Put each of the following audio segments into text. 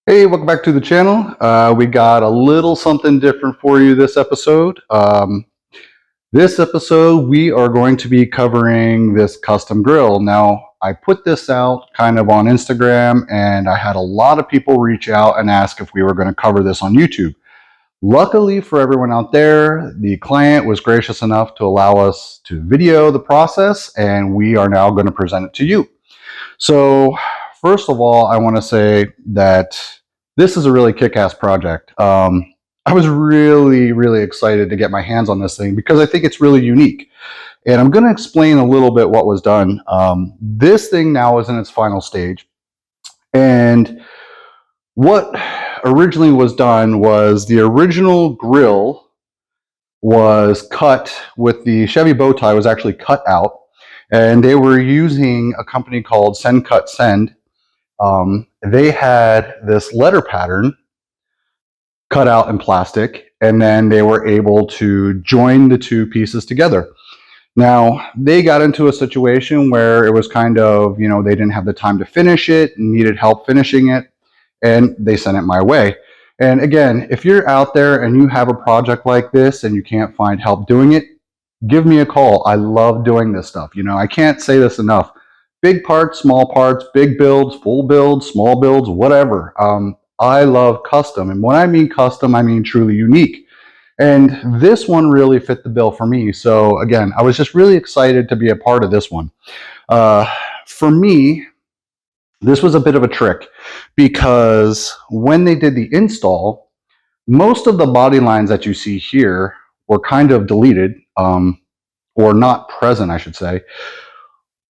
Hey, welcome back to the channel. We got a little something different for you this episode. We are going to be covering this custom grill. Now, I put this out kind of on Instagram, and I had a lot of people reach out and ask if we were going to cover this on YouTube. Luckily for everyone out there, the client was gracious enough to allow us to video the process, and we are now going to present it to you. So, first of all, I want to say that this is a really kick-ass project. I was really excited to get my hands on this thing because I think it's really unique. And I'm going to explain a little bit what was done. This thing now is in its final stage. And what originally was done was the original grill was cut with the Chevy bow tie was actually cut out. And they were using a company called Send Cut Send. They had this letter pattern cut out in plastic, and then they were able to join the two pieces together. Now, they got into a situation where it was kind of, they didn't have the time to finish it and needed help finishing it, and they sent it my way. And again, if you're out there and you have a project like this and you can't find help doing it, give me a call. I love doing this stuff. I can't say this enough. Big parts, small parts, big builds, full builds, small builds, whatever. I love custom. And when I mean custom, I mean truly unique. And this one really fit the bill for me. So again, I was just really excited to be a part of this one. For me, this was a bit of a trick because when they did the install, most of the body lines that you see here were kind of deleted, or not present, I should say,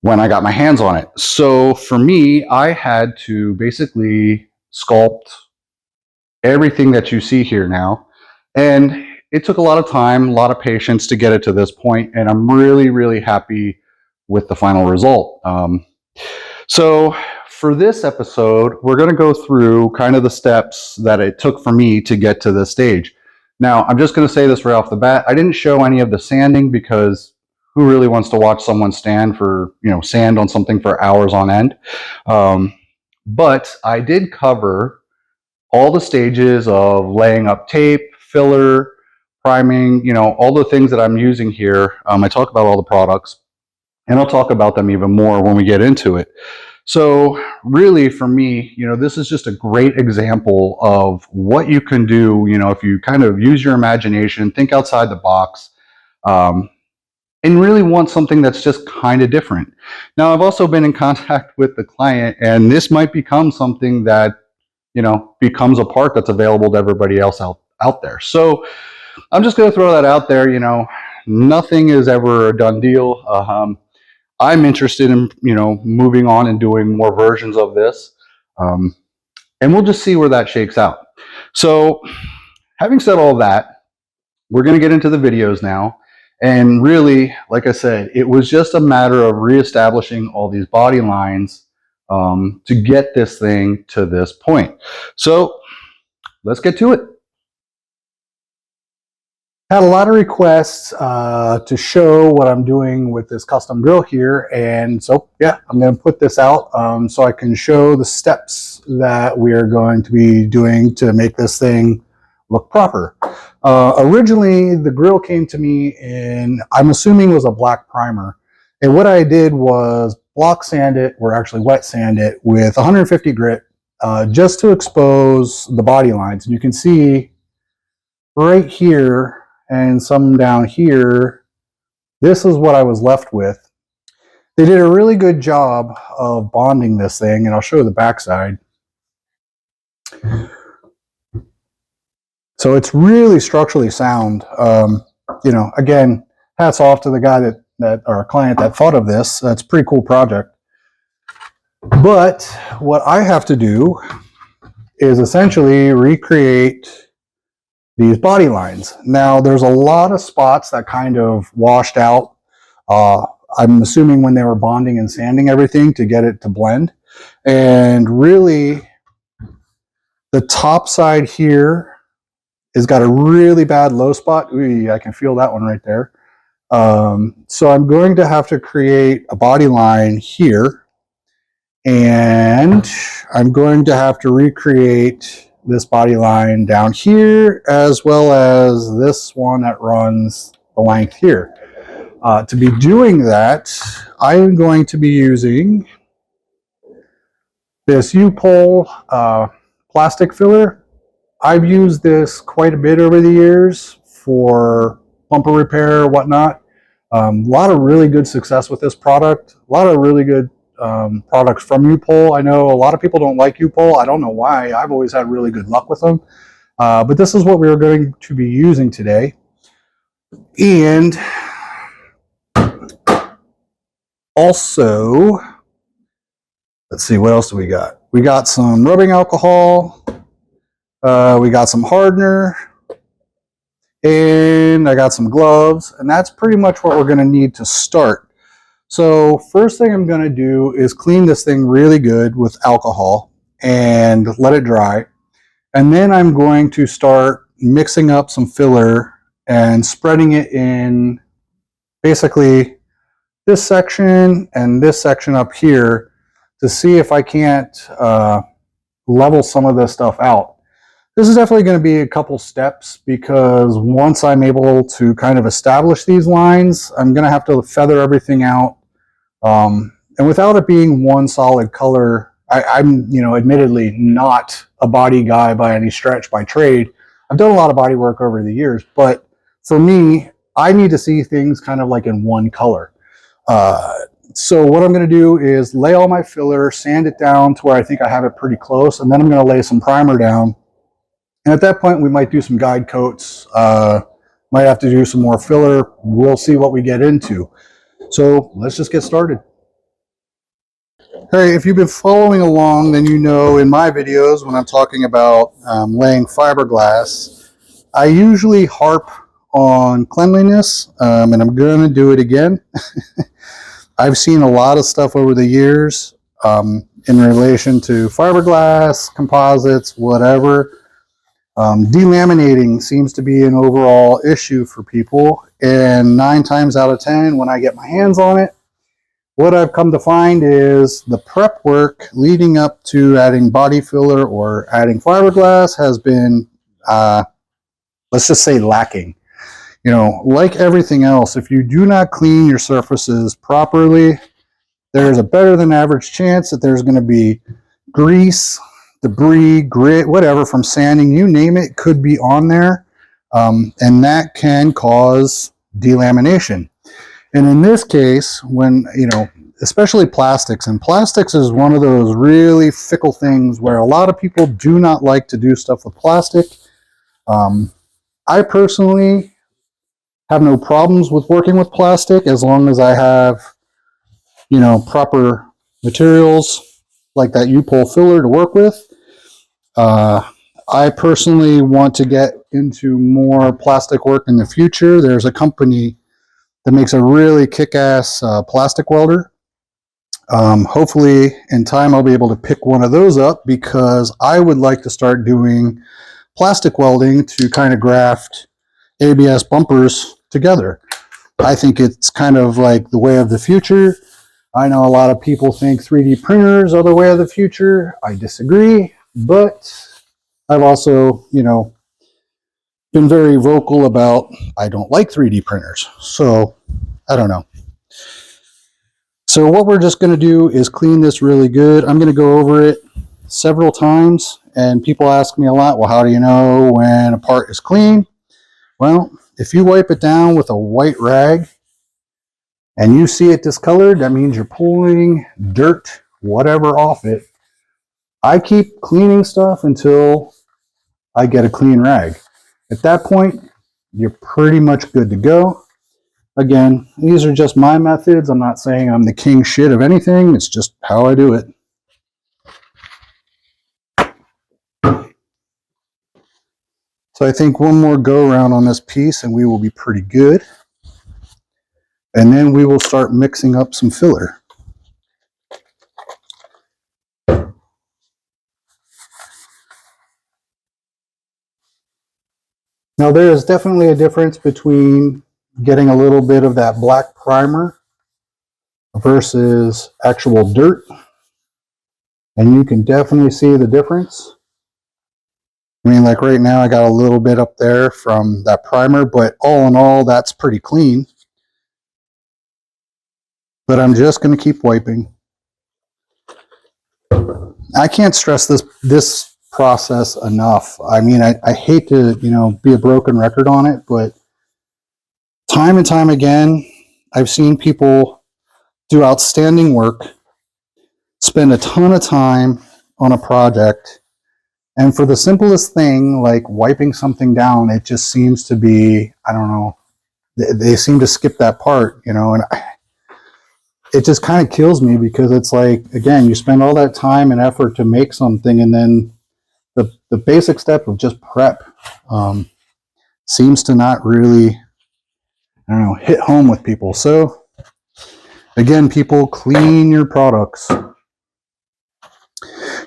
when I got my hands on it. So for me, I had to basically sculpt everything that you see here now. And it took a lot of time, a lot of patience to get it to this point, and I'm really happy with the final result. So for this episode, we're going to go through kind of the steps that it took for me to get to this stage. Now, I'm just going to say this right off the bat. I didn't show any of the sanding because who really wants to watch someone sand on something for hours on end? But I did cover all the stages of laying up tape, filler, priming, all the things that I'm using here. I talk about all the products, and I'll talk about them even more when we get into it. So really for me, this is just a great example of what you can do, if you kind of use your imagination, think outside the box, and really want something that's just kind of different. Now, I've also been in contact with the client, and this might become something that, becomes a part that's available to everybody else out there. So I'm just going to throw that out there. Nothing is ever a done deal. I'm interested in, moving on and doing more versions of this. And we'll just see where that shakes out. So having said all that, we're going to get into the videos now. And really, like I said, it was just a matter of reestablishing all these body lines to get this thing to this point. So let's get to it. Had a lot of requests to show what I'm doing with this custom grill here, and so yeah, I'm going to put this out so I can show the steps that we are going to be doing to make this thing look proper. Originally, the grill came to me in, I'm assuming, was a black primer, and what I did was block sand it, or actually wet sand it with 150 grit, just to expose the body lines. And you can see right here and some down here, this is what I was left with. They did a really good job of bonding this thing, and I'll show you the backside. So it's really structurally sound. Again, hats off to the guy that our client that thought of this. That's a pretty cool project. But what I have to do is essentially recreate these body lines. Now, there's a lot of spots that kind of washed out. I'm assuming when they were bonding and sanding everything to get it to blend. And really, the top side here has got a really bad low spot. Ooh, I can feel that one right there. So I'm going to have to create a body line here And I'm going to have to recreate this body line down here, as well as this one that runs the length here. To be doing that, I am going to be using this U-Pole plastic filler. I've used this quite a bit over the years for bumper repair or whatnot. A lot of really good success with this product. A lot of really good products from U-Pole. I know a lot of people don't like U-Pole. I don't know why. I've always had really good luck with them. But this is what we are going to be using today. And also, let's see, what else do we got? We got some rubbing alcohol. We got some hardener. And I got some gloves. And that's pretty much what we're going to need to start. So first thing I'm going to do is clean this thing really good with alcohol and let it dry. And then I'm going to start mixing up some filler and spreading it in basically this section and this section up here to see if I can't level some of this stuff out. This is definitely going to be a couple steps, because once I'm able to kind of establish these lines, I'm going to have to feather everything out. And without it being one solid color, I'm, admittedly not a body guy by any stretch by trade. I've done a lot of body work over the years, but for me, I need to see things kind of like in one color. So what I'm going to do is lay all my filler, sand it down to where I think I have it pretty close, and then I'm going to lay some primer down. And at that point, we might do some guide coats, might have to do some more filler. We'll see what we get into. So let's just get started. Hey, if you've been following along, then you know in my videos when I'm talking about laying fiberglass, I usually harp on cleanliness, and I'm going to do it again. I've seen a lot of stuff over the years in relation to fiberglass, composites, whatever. Delaminating seems to be an overall issue for people, and 9 times out of 10 when I get my hands on it, what I've come to find is the prep work leading up to adding body filler or adding fiberglass has been, let's just say, lacking. Like everything else, if you do not clean your surfaces properly, there's a better than average chance that there's going to be grease, debris, grit, whatever, from sanding, you name it, could be on there. And that can cause delamination. And in this case, when, especially plastics, and plastics is one of those really fickle things where a lot of people do not like to do stuff with plastic. I personally have no problems with working with plastic as long as I have, proper materials like that U-Pole filler to work with. I personally want to get into more plastic work in the future. There's a company that makes a really kick-ass plastic welder. Hopefully in time I'll be able to pick one of those up, because I would like to start doing plastic welding to kind of graft ABS bumpers together. I think it's kind of like the way of the future. I know a lot of people think 3D printers are the way of the future. I disagree, but I've also, been very vocal about I don't like 3D printers. So I don't know. So what we're just going to do is clean this really good. I'm going to go over it several times, and people ask me a lot, well, how do you know when a part is clean? Well, if you wipe it down with a white rag and you see it discolored, that means you're pulling dirt, whatever, off it. I keep cleaning stuff until I get a clean rag. At that point, you're pretty much good to go. Again, these are just my methods. I'm not saying I'm the king shit of anything. It's just how I do it. So I think one more go around on this piece and we will be pretty good. And then we will start mixing up some filler. Now there is definitely a difference between getting a little bit of that black primer versus actual dirt. And you can definitely see the difference. I mean, like right now I got a little bit up there from that primer, but all in all, that's pretty clean. But I'm just going to keep wiping. I can't stress this process enough. I mean, I hate to, be a broken record on it, but time and time again, I've seen people do outstanding work, spend a ton of time on a project, and for the simplest thing, like wiping something down, it just seems to be, I don't know, they seem to skip that part, and it just kind of kills me because it's like, again, you spend all that time and effort to make something, and then the basic step of just prep seems to not really, I don't know, hit home with people. So again, people, clean your products.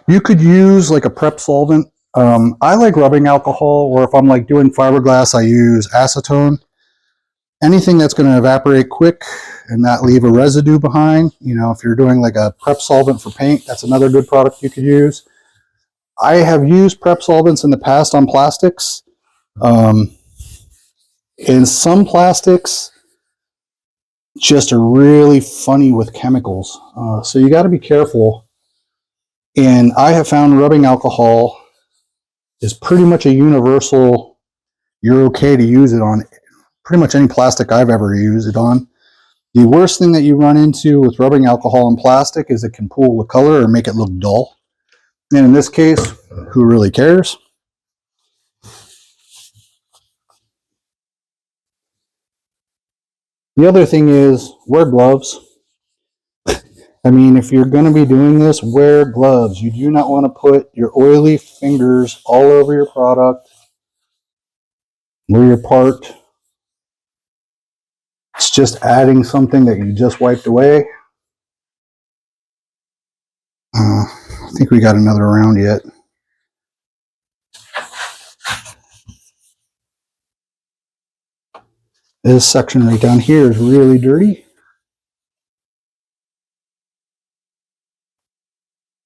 You could use like a prep solvent. I like rubbing alcohol, or if I'm like doing fiberglass, I use acetone. Anything that's going to evaporate quick and not leave a residue behind. If you're doing like a prep solvent for paint, that's another good product you could use. I have used prep solvents in the past on plastics. And some plastics just are really funny with chemicals. So you got to be careful. And I have found rubbing alcohol is pretty much a universal, you're okay to use it on pretty much any plastic I've ever used it on. The worst thing that you run into with rubbing alcohol on plastic is it can pull the color or make it look dull. And in this case, who really cares? The other thing is, wear gloves. I mean, if you're going to be doing this, wear gloves. You do not want to put your oily fingers all over your product or your part. It's just adding something that you just wiped away. I think we got another round yet. This section right down here is really dirty.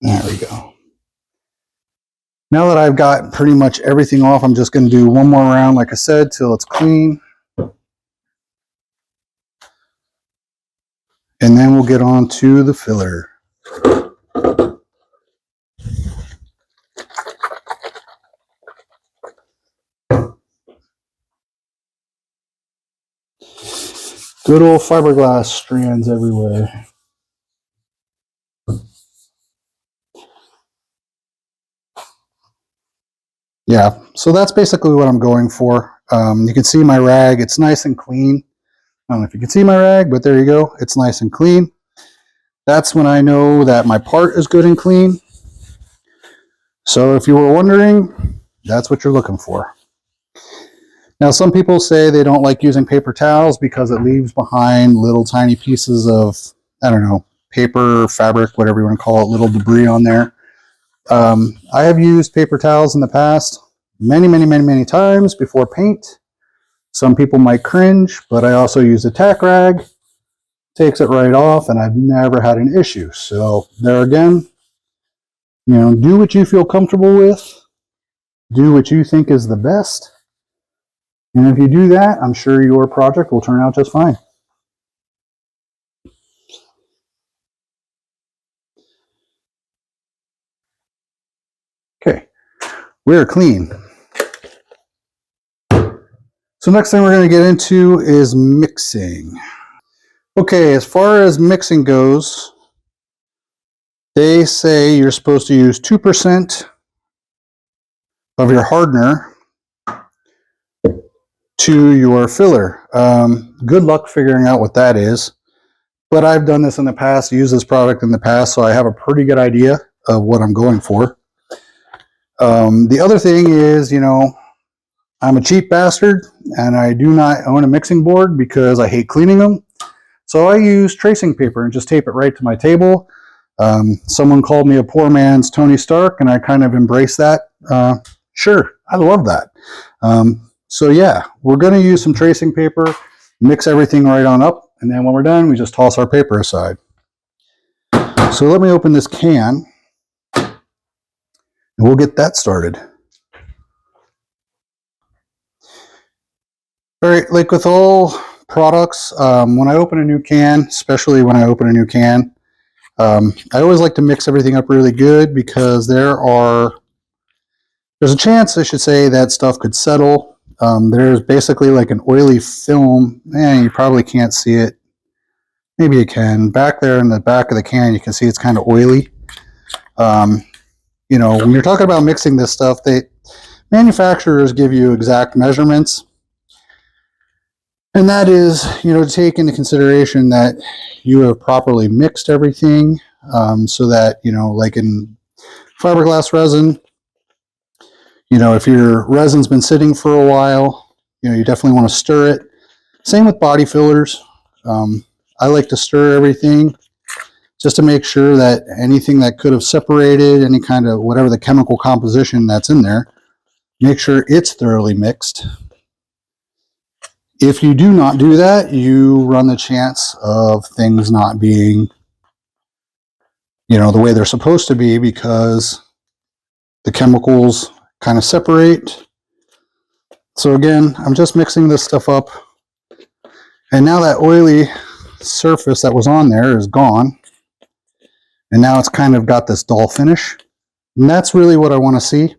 There we go. Now that I've got pretty much everything off, I'm just going to do one more round, like I said, till it's clean. And then we'll get on to the filler. Good old fiberglass strands everywhere. Yeah, so that's basically what I'm going for. You can see my rag, it's nice and clean. I don't know if you can see my rag, but there you go. It's nice and clean. That's when I know that my part is good and clean. So if you were wondering, that's what you're looking for. Now, some people say they don't like using paper towels because it leaves behind little tiny pieces of, I don't know, paper, fabric, whatever you want to call it, little debris on there. I have used paper towels in the past many times before paint. Some people might cringe, but I also use a tack rag. Takes it right off, and I've never had an issue. So there again, do what you feel comfortable with. Do what you think is the best. And if you do that, I'm sure your project will turn out just fine. Okay, we're clean. So next thing we're going to get into is mixing. Okay, as far as mixing goes, they say you're supposed to use 2% of your hardener to your filler. Good luck figuring out what that is, but I've done this in the past, used this product in the past, so I have a pretty good idea of what I'm going for. The other thing is, I'm a cheap bastard and I do not own a mixing board because I hate cleaning them. So I use tracing paper and just tape it right to my table. Someone called me a poor man's Tony Stark, and I kind of embrace that. Sure, I love that. So yeah, we're going to use some tracing paper, mix everything right on up, and then when we're done, we just toss our paper aside. So let me open this can. And we'll get that started. All right, like with all products, when I open a new can, especially when I open a new can, I always like to mix everything up really good because there's a chance, I should say, that stuff could settle. There's basically like an oily film. You probably can't see it. Maybe you can. Back there in the back of the can, you can see it's kind of oily. You know, when you're talking about mixing this stuff, manufacturers give you exact measurements. And that is, you know, to take into consideration that you have properly mixed everything, so that, you know, like in fiberglass resin, you know, if your resin's been sitting for a while, you know, you definitely want to stir it. Same with body fillers. I like to stir everything just to make sure that anything that could have separated, any kind of whatever the chemical composition that's in there, make sure it's thoroughly mixed. If you do not do that, you run the chance of things not being, you know, the way they're supposed to be, because the chemicals kind of separate. So again, I'm just mixing this stuff up. And now that oily surface that was on there is gone. And now it's kind of got this dull finish. And that's really what I want to see.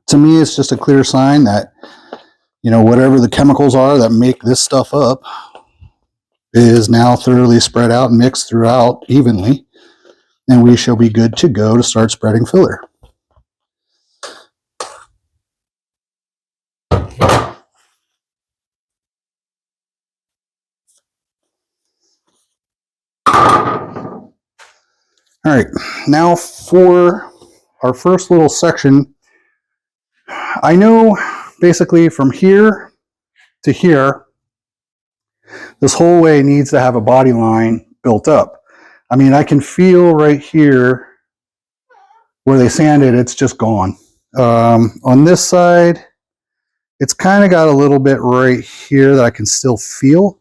To me, it's just a clear sign that, you know, whatever the chemicals are that make this stuff up is now thoroughly spread out and mixed throughout evenly. And we shall be good to go to start spreading filler. All right, now for our first little section, I know basically from here to here, this whole way needs to have a body line built up. I mean, I can feel right here where they sanded, it's just gone. On this side, it's kind of got a little bit right here that I can still feel.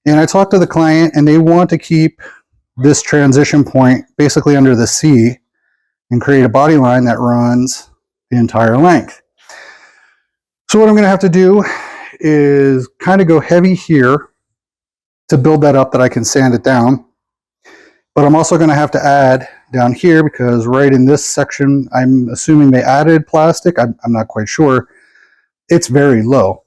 And I talked to the client and they want to keep this transition point basically under the C and create a body line that runs the entire length. So what I'm going to have to do is kind of go heavy here to build that up, that I can sand it down. But I'm also going to have to add down here, because right in this section, I'm assuming they added plastic. I'm not quite sure. It's very low.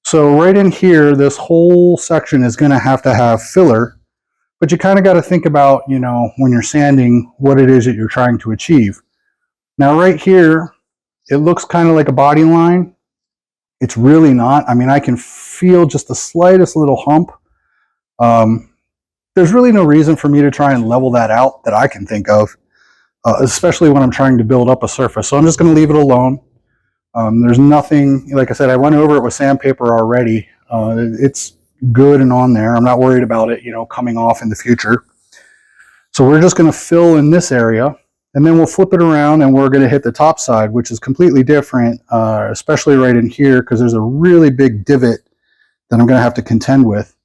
So right in here, this whole section is going to have filler. But you kind of got to think about, you know, when you're sanding, what it is that you're trying to achieve. Now right here, it looks kind of like a body line. It's really not. I mean, I can feel just the slightest little hump. There's really no reason for me to try and level that out that I can think of, especially when I'm trying to build up a surface. So I'm just going to leave it alone. There's nothing, like I said, I went over it with sandpaper already. It's good and on there. I'm not worried about it, you know, coming off in the future. So we're just going to fill in this area, and then we'll flip it around and we're going to hit the top side, which is completely different, especially right in here, because there's a really big divot that I'm going to have to contend with.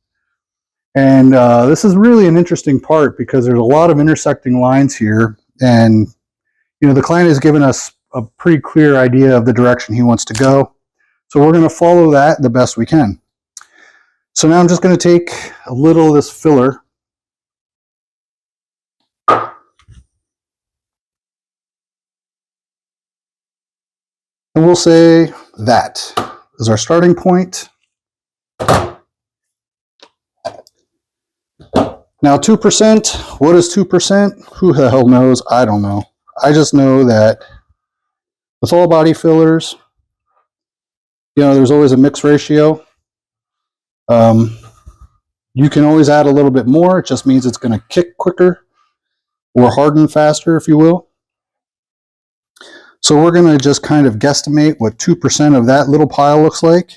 And this is really an interesting part because there's a lot of intersecting lines here, and you know, the client has given us a pretty clear idea of the direction he wants to go. So we're going to follow that the best we can. So now I'm just going to take a little of this filler, and we'll say that is our starting point. Now 2%, what is 2%? Who the hell knows? I don't know. I just know that with all body fillers, you know, there's always a mix ratio. You can always add a little bit more. It just means it's going to kick quicker or harden faster, if you will. So we're going to just kind of guesstimate what 2% of that little pile looks like.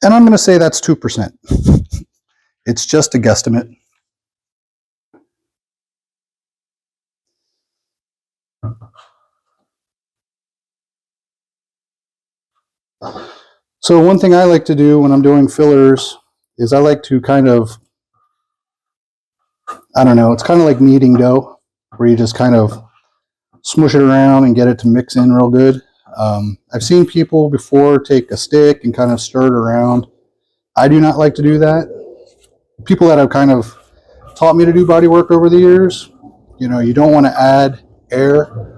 And I'm going to say that's 2%. It's just a guesstimate. So one thing I like to do when I'm doing fillers is I like to kind of I don't know, it's kind of like kneading dough, where you just kind of smush it around and get it to mix in real good. I've seen people before take a stick and kind of stir it around. I do not like to do that. People that have kind of taught me to do body work over the years, you know, you don't want to add air.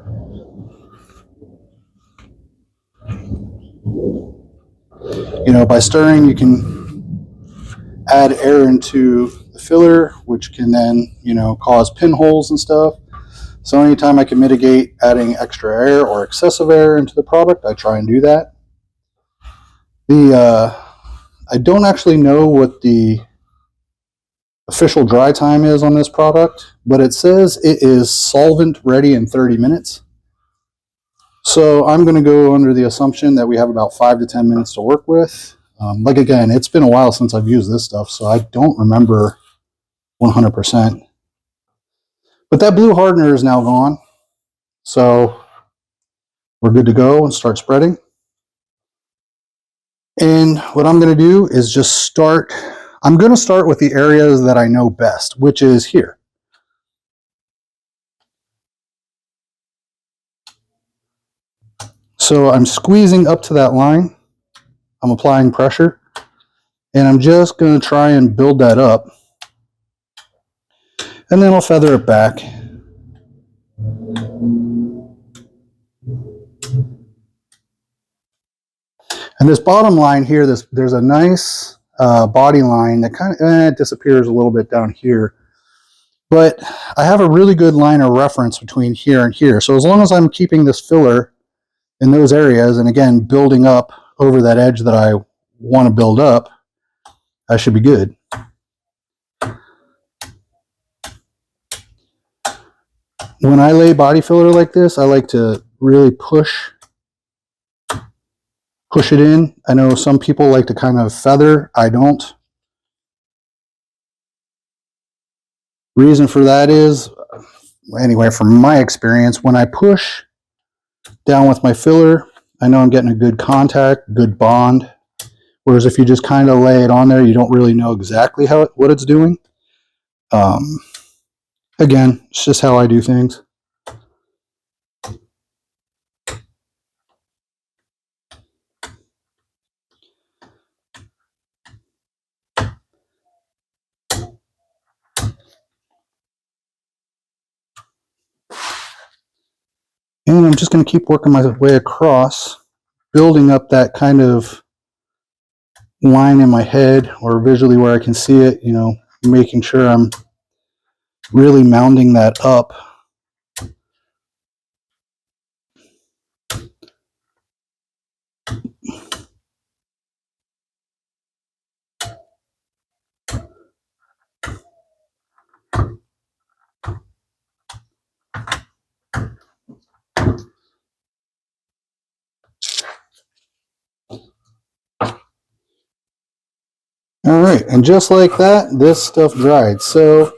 You know, by stirring, you can add air into the filler, which can then, you know, cause pinholes and stuff. So anytime I can mitigate adding extra air or excessive air into the product, I try and do that. I don't actually know what the official dry time is on this product, but it says it is solvent ready in 30 minutes. So I'm going to go under the assumption that we have about 5 to 10 minutes to work with. Like again, it's been a while since I've used this stuff, so I don't remember 100%. But that blue hardener is now gone. So we're good to go and start spreading. And what I'm going to do is just start. I'm going to start with the areas that I know best, which is here. So I'm squeezing up to that line. I'm applying pressure. And I'm just going to try and build that up. And then I'll feather it back. And this bottom line here, there's a nice body line that kind of disappears a little bit down here. But I have a really good line of reference between here and here. So as long as I'm keeping this filler in those areas, and again, building up over that edge that I want to build up, I should be good. When I lay body filler like this, I like to really push it in. I know some people like to kind of feather. I don't. Reason for that is, anyway, from my experience, when I push down with my filler, I know I'm getting a good contact, good bond. Whereas if you just kind of lay it on there, you don't really know exactly what it's doing. Again, it's just how I do things. And I'm just going to keep working my way across, building up that kind of line in my head or visually where I can see it, you know, making sure I'm really mounding that up. All right, and just like that, this stuff dried. So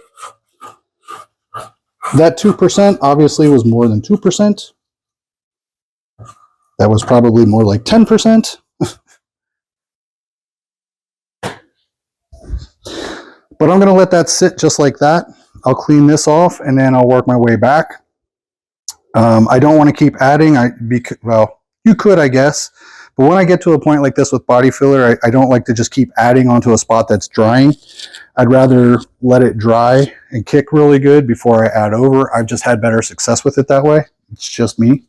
that 2% obviously was more than 2%. That was probably more like 10%. But I'm going to let that sit just like that. I'll clean this off and then I'll work my way back. I don't want to keep adding. Well, you could, I guess. But when I get to a point like this with body filler, I don't like to just keep adding onto a spot that's drying. I'd rather let it dry and kick really good before I add over. I've just had better success with it that way. It's just me.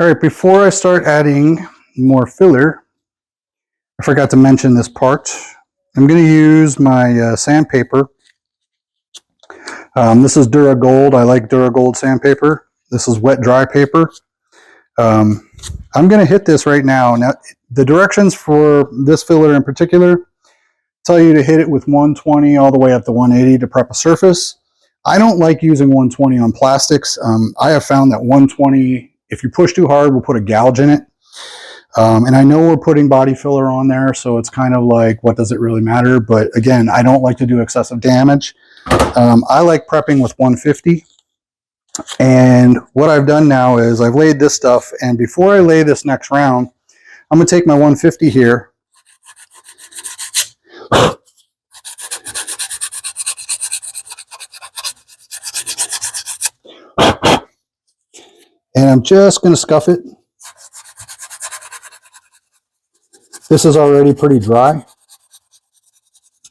All right, before I start adding more filler, I forgot to mention this part. I'm going to use my sandpaper. This is Duragold. I like Duragold sandpaper. This is wet dry paper. I'm going to hit this right now. Now, the directions for this filler in particular tell you to hit it with 120 all the way up to 180 to prep a surface. I don't like using 120 on plastics. I have found that 120, if you push too hard, will put a gouge in it. And I know we're putting body filler on there, so it's kind of like, what does it really matter? But again, I don't like to do excessive damage. I like prepping with 150. And what I've done now is I've laid this stuff, and before I lay this next round, I'm going to take my 150 here. I'm just going to scuff it. This is already pretty dry.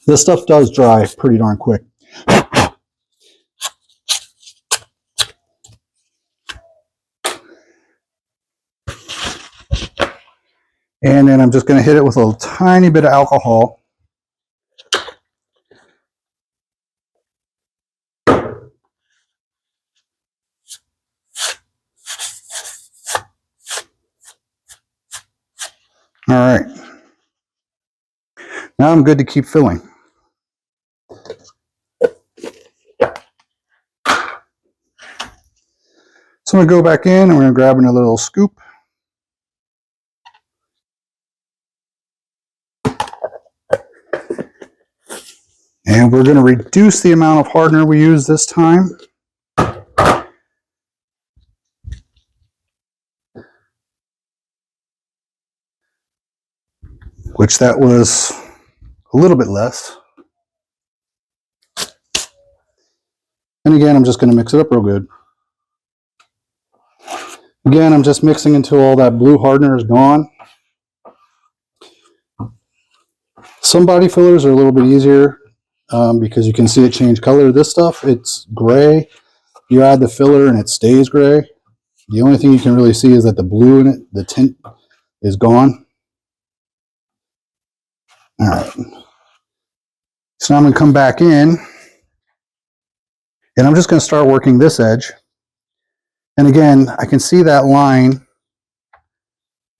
This stuff does dry pretty darn quick. And then I'm just going to hit it with a tiny bit of alcohol. All right. Now I'm good to keep filling. So I'm going to go back in and we're going to grab another little scoop. And we're going to reduce the amount of hardener we use this time. Which that was a little bit less. And again, I'm just going to mix it up real good. Again, I'm just mixing until all that blue hardener is gone. Some body fillers are a little bit easier because you can see it change color. This stuff, it's gray. You add the filler and it stays gray. The only thing you can really see is that the blue in it, the tint, is gone. All right. So now I'm going to come back in and I'm just going to start working this edge. And again, I can see that line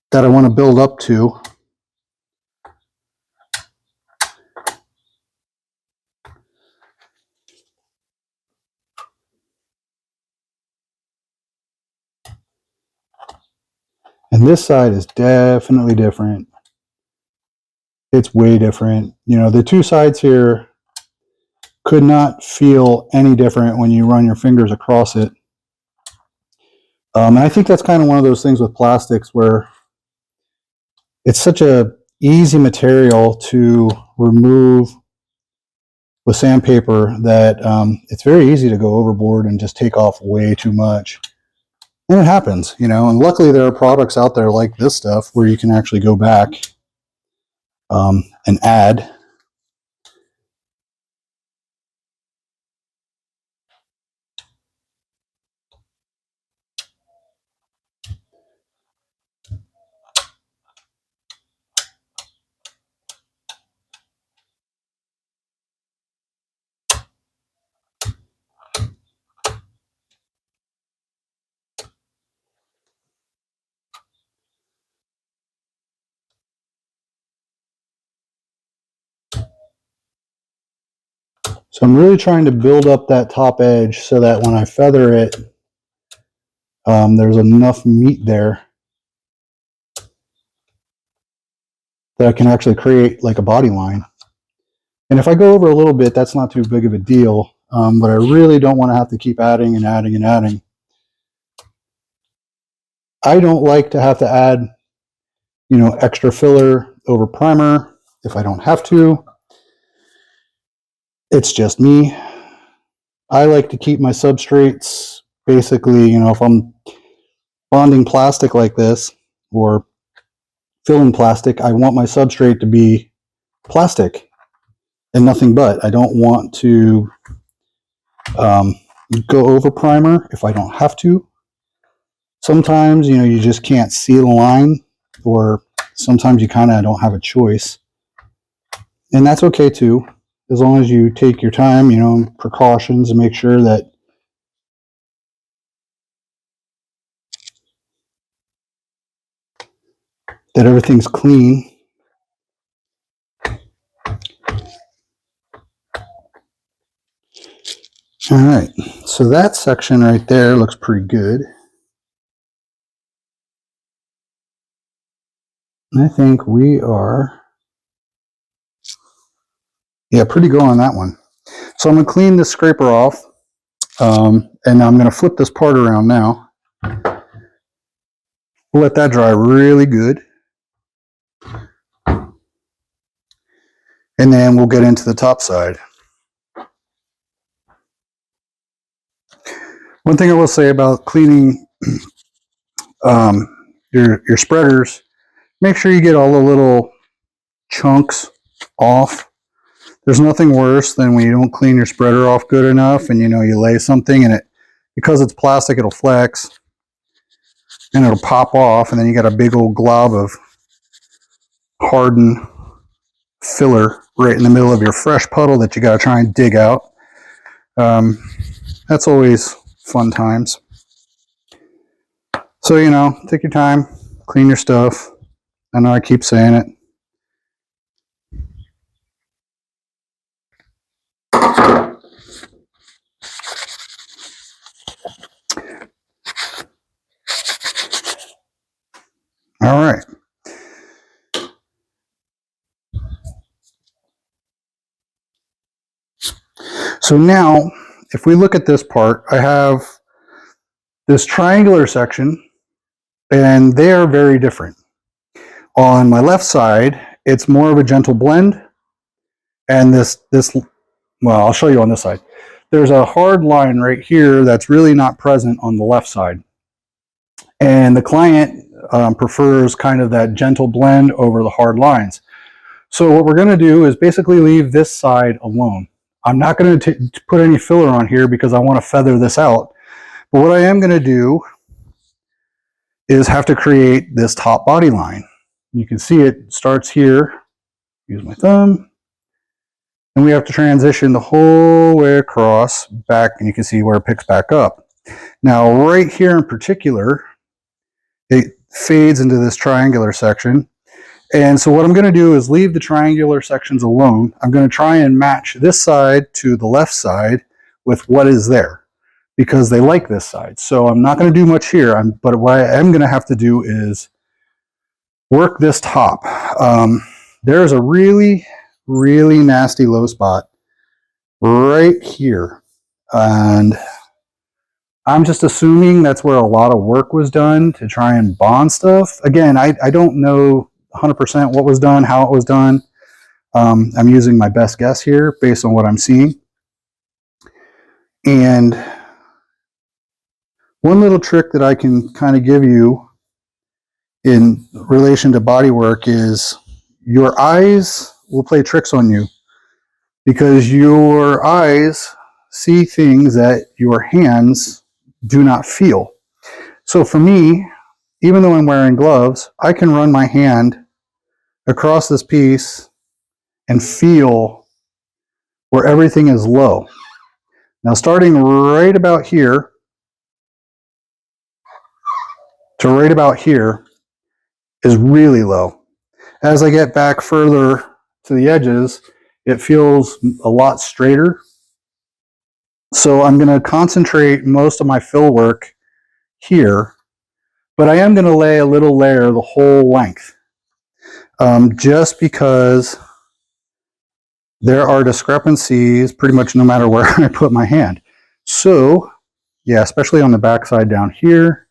that I want to build up to. And this side is definitely different. It's way different. You know, the two sides here could not feel any different when you run your fingers across it. And I think that's kind of one of those things with plastics where it's such a easy material to remove with sandpaper that it's very easy to go overboard and just take off way too much. And it happens, you know, and luckily there are products out there like this stuff where you can actually go back and add. So I'm really trying to build up that top edge so that when I feather it, there's enough meat there that I can actually create like a body line. And if I go over a little bit, that's not too big of a deal, but I really don't want to have to keep adding and adding and adding. I don't like to have to add, you know, extra filler over primer if I don't have to. It's just me. I like to keep my substrates basically, you know, if I'm bonding plastic like this or filling plastic, I want my substrate to be plastic and nothing but. I don't want to go over primer if I don't have to. Sometimes, you know, you just can't see the line, or sometimes you kind of don't have a choice. And that's okay too, as long as you take your time, you know, precautions and make sure that everything's clean. All right, so that section right there looks pretty good. And I think we are, yeah, pretty good on that one. So I'm going to clean this scraper off, and I'm going to flip this part around now. We'll let that dry really good. And then we'll get into the top side. One thing I will say about cleaning your spreaders, make sure you get all the little chunks off. There's nothing worse than when you don't clean your spreader off good enough and you lay something and because it's plastic, it'll flex and it'll pop off, and then you got a big old glob of hardened filler right in the middle of your fresh puddle that you got to try and dig out. That's always fun times. So, take your time, clean your stuff. I know I keep saying it. All right. So now, if we look at this part, I have this triangular section, and they are very different. On my left side, it's more of a gentle blend, and well, I'll show you on this side. There's a hard line right here that's really not present on the left side. And the client prefers kind of that gentle blend over the hard lines. So what we're going to do is basically leave this side alone. I'm not going to put any filler on here because I want to feather this out. But what I am going to do is have to create this top body line. You can see it starts here. Use my thumb. And we have to transition the whole way across back, and you can see where it picks back up. Now, right here in particular, it fades into this triangular section. And so what I'm going to do is leave the triangular sections alone. I'm going to try and match this side to the left side with what is there, because they like this side. So I'm not going to do much here, but what I am going to have to do is work this top. There's a really, really nasty low spot right here. And I'm just assuming that's where a lot of work was done to try and bond stuff. Again, I don't know 100% what was done, how it was done. I'm using my best guess here based on what I'm seeing. And one little trick that I can kind of give you in relation to body work is your eyes will play tricks on you, because your eyes see things that your hands do not feel. So for me, even though I'm wearing gloves, I can run my hand across this piece and feel where everything is low. Now, starting right about here to right about here is really low. As I get back further to the edges, it feels a lot straighter. So I'm going to concentrate most of my fill work here, but I am going to lay a little layer the whole length, just because there are discrepancies pretty much no matter where I put my hand. So yeah, especially on the backside down here.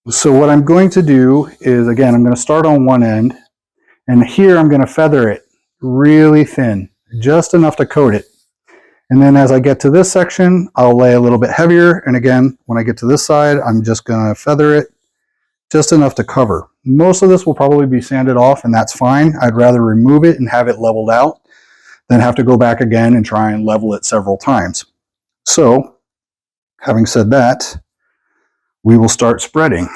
So what I'm going to do is, again, I'm going to start on one end, and here I'm going to feather it really thin, just enough to coat it. And then as I get to this section, I'll lay a little bit heavier. And again, when I get to this side, I'm just going to feather it just enough to cover. Most of this will probably be sanded off, and that's fine. I'd rather remove it and have it leveled out than have to go back again and try and level it several times. So, having said that, we will start spreading.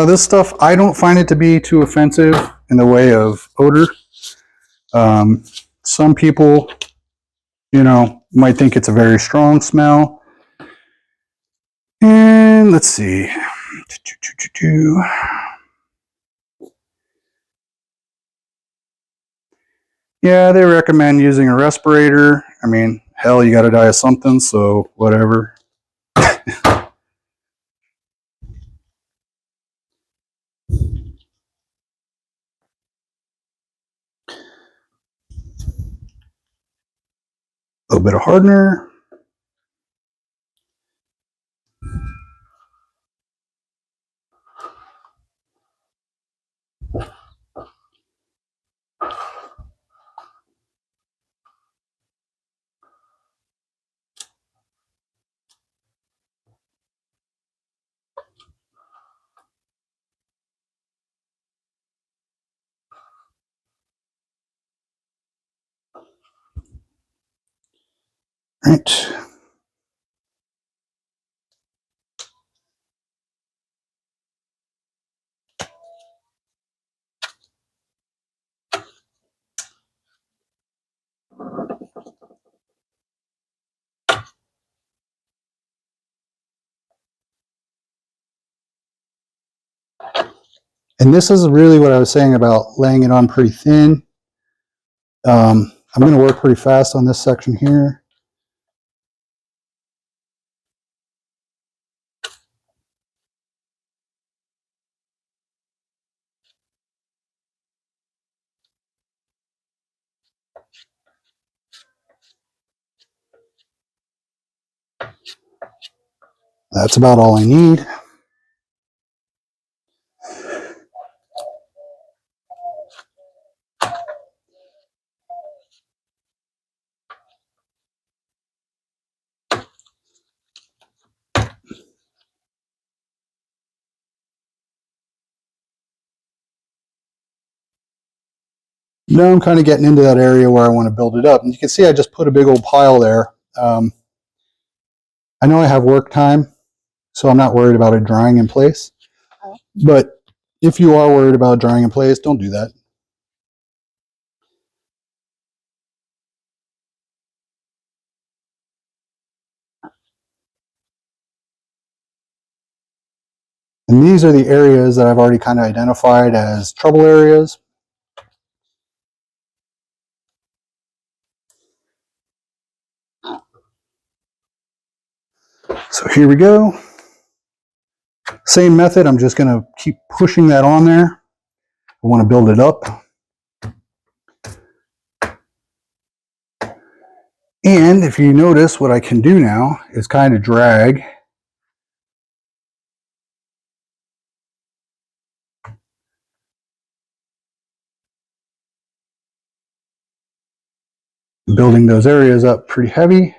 This stuff, I don't find it to be too offensive in the way of odor. Some people, might think it's a very strong smell. And let's see. Yeah, they recommend using a respirator. I mean, hell, you got to die of something, so whatever. A little bit of hardener. Right. And this is really what I was saying about laying it on pretty thin. I'm going to work pretty fast on this section here. That's about all I need. Now I'm kind of getting into that area where I want to build it up. And you can see I just put a big old pile there. I know I have work time, so I'm not worried about it drying in place. But if you are worried about drying in place, don't do that. And these are the areas that I've already kind of identified as trouble areas. So here we go. Same method, I'm just going to keep pushing that on there. I want to build it up. And if you notice, what I can do now is kind of drag building those areas up pretty heavy.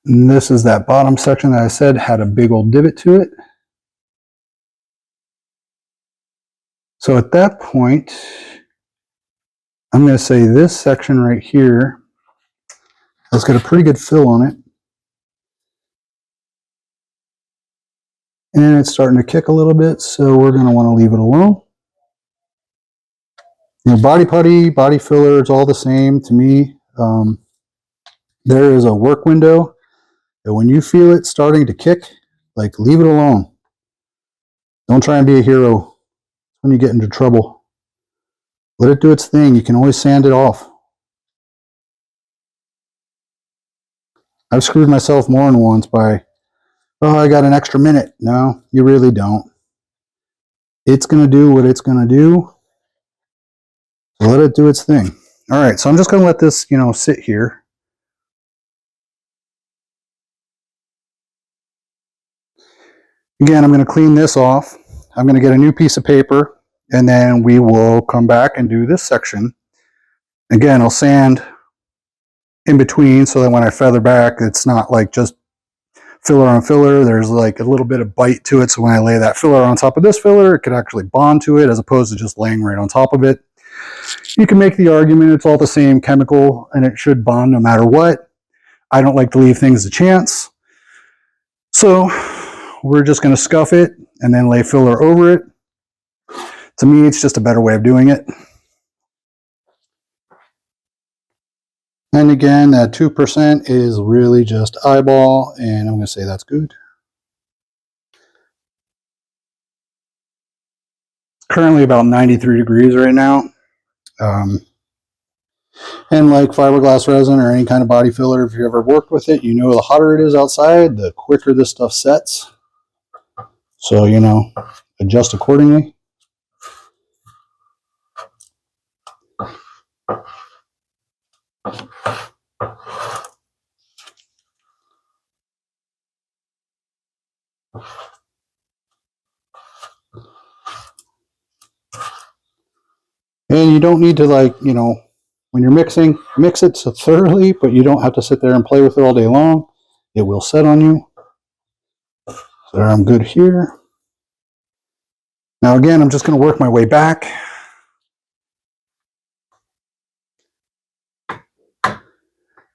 And this is that bottom section that I said had a big old divot to it. So at that point, I'm going to say this section right here has got a pretty good fill on it. And it's starting to kick a little bit, so we're going to want to leave it alone. You know, body putty, body filler, it's all the same to me. There is a work window, and when you feel it starting to kick, like, leave it alone. Don't try and be a hero when you get into trouble. Let it do its thing. You can always sand it off. I've screwed myself more than once by, oh, I got an extra minute. No, you really don't. It's going to do what it's going to do. So let it do its thing. All right, so I'm just going to let this, sit here. Again, I'm going to clean this off. I'm going to get a new piece of paper, and then we will come back and do this section. Again, I'll sand in between so that when I feather back, it's not like just filler on filler. There's like a little bit of bite to it, so when I lay that filler on top of this filler, it could actually bond to it as opposed to just laying right on top of it. You can make the argument it's all the same chemical and it should bond no matter what. I don't like to leave things to chance. So we're just going to scuff it and then lay filler over it. To me, it's just a better way of doing it. And again, that 2% is really just eyeball, and I'm going to say that's good. Currently about 93 degrees right now. And like fiberglass resin or any kind of body filler, if you ever worked with it, you know the hotter it is outside, the quicker this stuff sets. So, you know, adjust accordingly. And you don't need to, like, you know, when you're mixing, mix it so thoroughly, but you don't have to sit there and play with it all day long. It will set on you. So I'm good here. Now again, I'm just going to work my way back.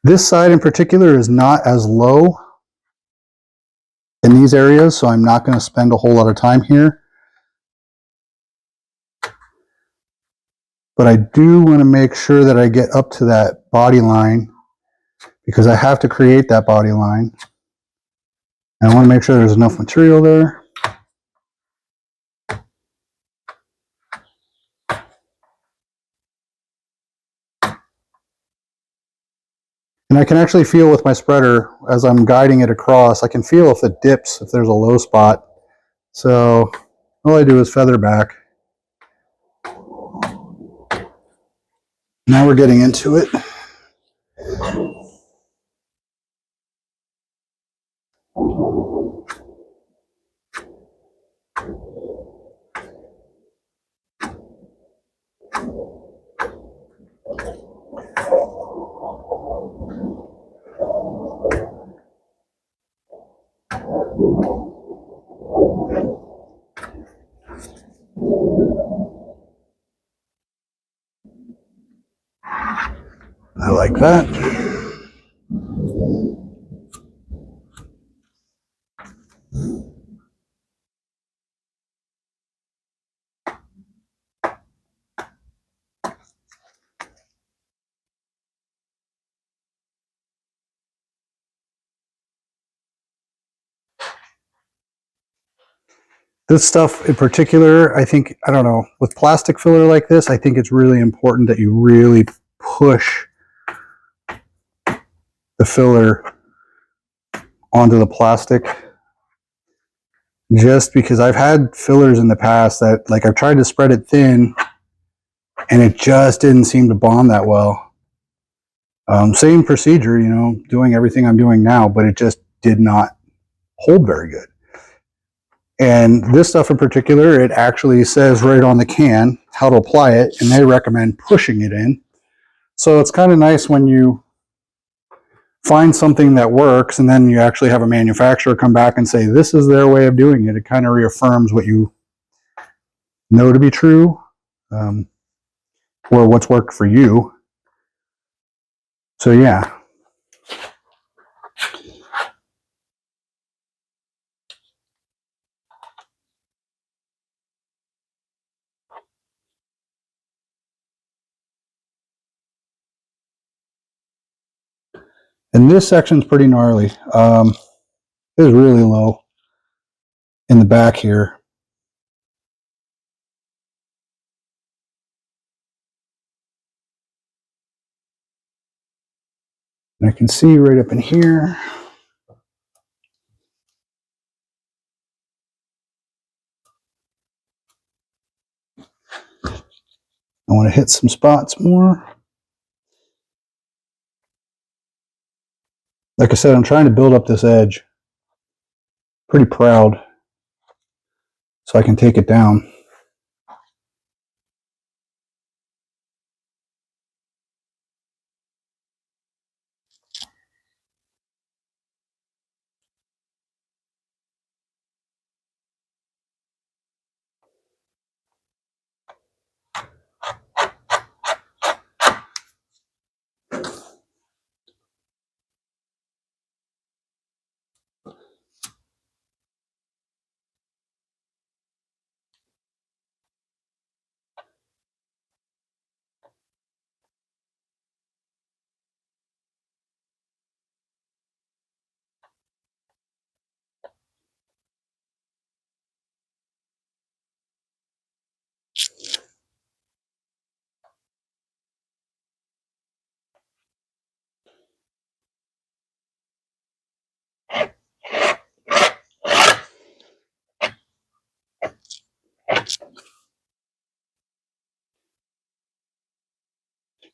This side in particular is not as low in these areas, so I'm not going to spend a whole lot of time here. But I do want to make sure that I get up to that body line because I have to create that body line. And I want to make sure there's enough material there. And I can actually feel with my spreader as I'm guiding it across, I can feel if it dips, if there's a low spot. So all I do is feather back. Now we're getting into it. I like that. This stuff in particular, I think, I don't know, with plastic filler like this, I think it's really important that you really push the filler onto the plastic. Just because I've had fillers in the past that, like, I've tried to spread it thin and it just didn't seem to bond that well. Same procedure, you know, doing everything I'm doing now, but it just did not hold very good. And this stuff in particular, it actually says right on the can how to apply it, and they recommend pushing it in. So it's kind of nice when you find something that works and then you actually have a manufacturer come back and say, this is their way of doing it. It kind of reaffirms what you know to be true, or what's worked for you. So yeah. And this section's pretty gnarly. It's really low in the back here. And I can see right up in here. I want to hit some spots more. Like I said, I'm trying to build up this edge. Pretty proud. So I can take it down.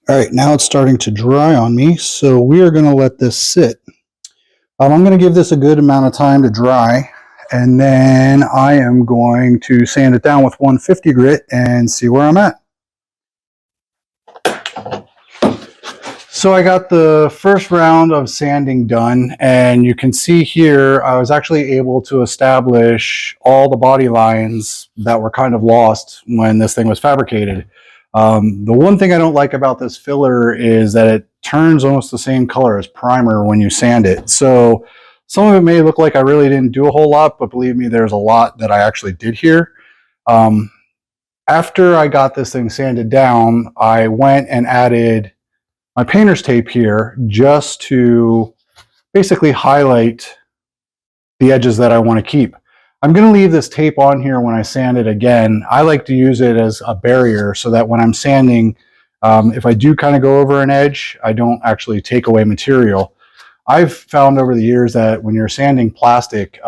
All right, now it's starting to dry on me, so we are going to let this sit. I'm going to give this a good amount of time to dry, and then I am going to sand it down with 150 grit and see where I'm at. So I got the first round of sanding done, and you can see here I was actually able to establish all the body lines that were kind of lost when this thing was fabricated. The one thing I don't like about this filler is that it turns almost the same color as primer when you sand it. So some of it may look like I really didn't do a whole lot, but believe me, there's a lot that I actually did here. After I got this thing sanded down, I went and added my painter's tape here just to basically highlight the edges that I want to keep. I'm going to leave this tape on here when I sand it again. I like to use it as a barrier so that when I'm sanding, if I do kind of go over an edge, I don't actually take away material. I've found over the years that when you're sanding plastic,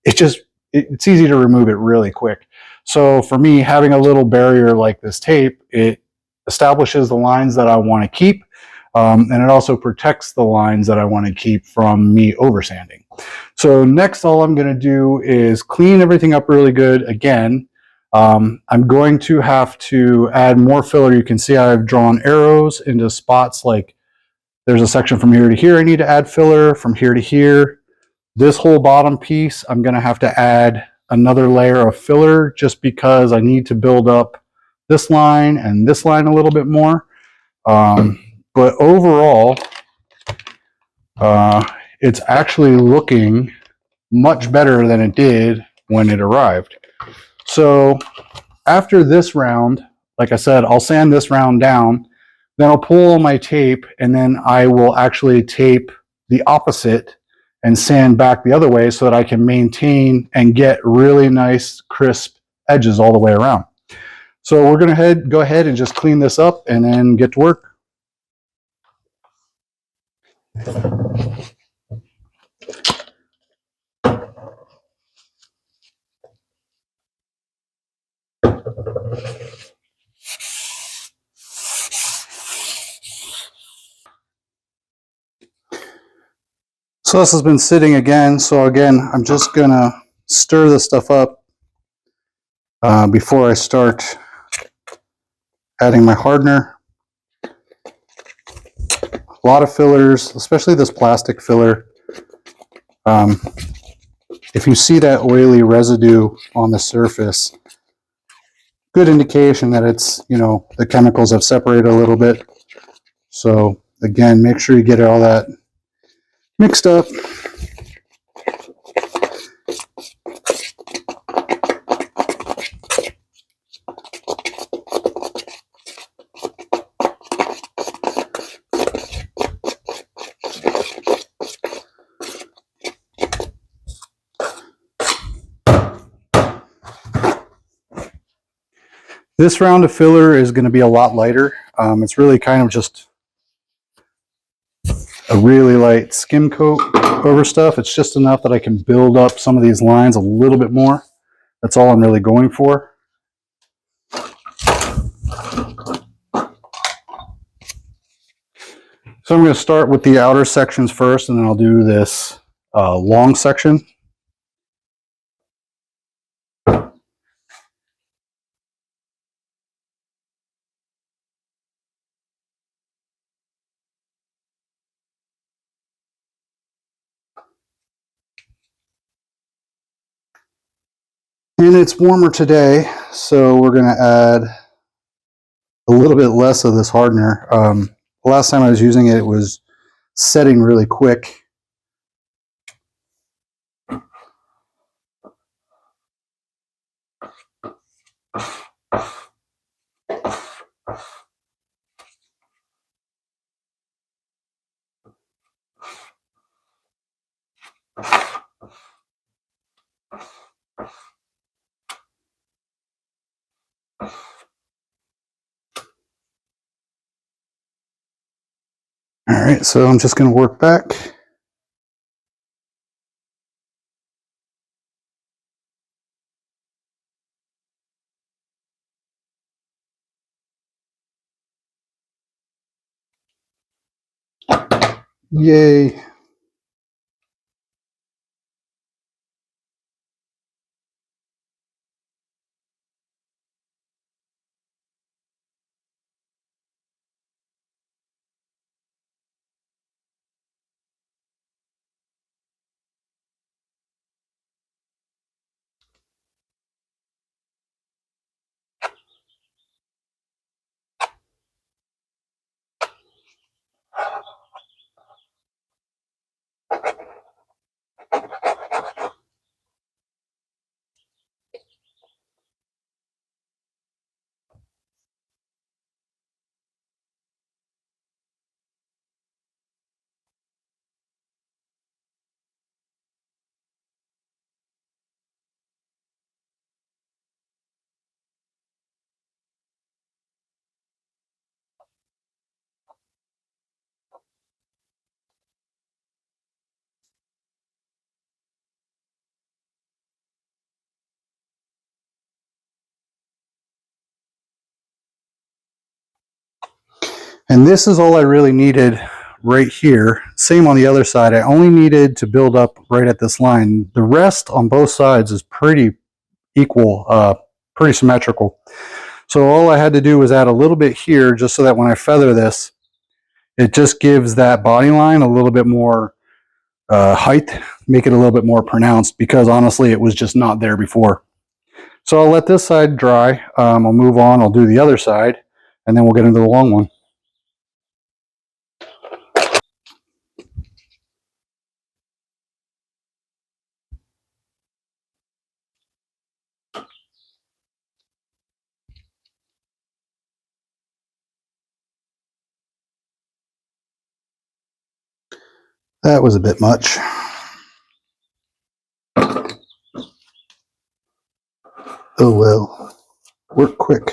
it's easy to remove it really quick. So for me, having a little barrier like this tape, it establishes the lines that I want to keep, and it also protects the lines that I want to keep from me over sanding. So next, all I'm going to do is clean everything up really good again. I'm going to have to add more filler. You can see I've drawn arrows into spots like there's a section from here to here I need to add filler, from here to here. This whole bottom piece, I'm going to have to add another layer of filler just because I need to build up this line and this line a little bit more. But overall, it's actually looking much better than it did when it arrived. So after this round, like I said, I'll sand this round down, then I'll pull my tape, and then I will actually tape the opposite and sand back the other way so that I can maintain and get really nice crisp edges all the way around. So we're going to go ahead and just clean this up and then get to work. So this has been sitting again. So again, I'm just going to stir this stuff up before I start adding my hardener. A lot of fillers, especially this plastic filler. If you see that oily residue on the surface, good indication that it's, the chemicals have separated a little bit. So again, make sure you get all that mixed up. This round of filler is going to be a lot lighter. It's really kind of just a really light skim coat over stuff. It's just enough that I can build up some of these lines a little bit more. That's all I'm really going for. So I'm going to start with the outer sections first, and then I'll do this long section. And it's warmer today, so we're going to add a little bit less of this hardener. The last time I was using it, it was setting really quick. All right, so I'm just going to work back. Yay. And this is all I really needed right here. Same on the other side. I only needed to build up right at this line. The rest on both sides is pretty equal, pretty symmetrical. So all I had to do was add a little bit here just so that when I feather this, it just gives that body line a little bit more height, make it a little bit more pronounced, because honestly, it was just not there before. So I'll let this side dry. I'll move on. I'll do the other side, and then we'll get into the long one. That was a bit much. Oh well, work quick.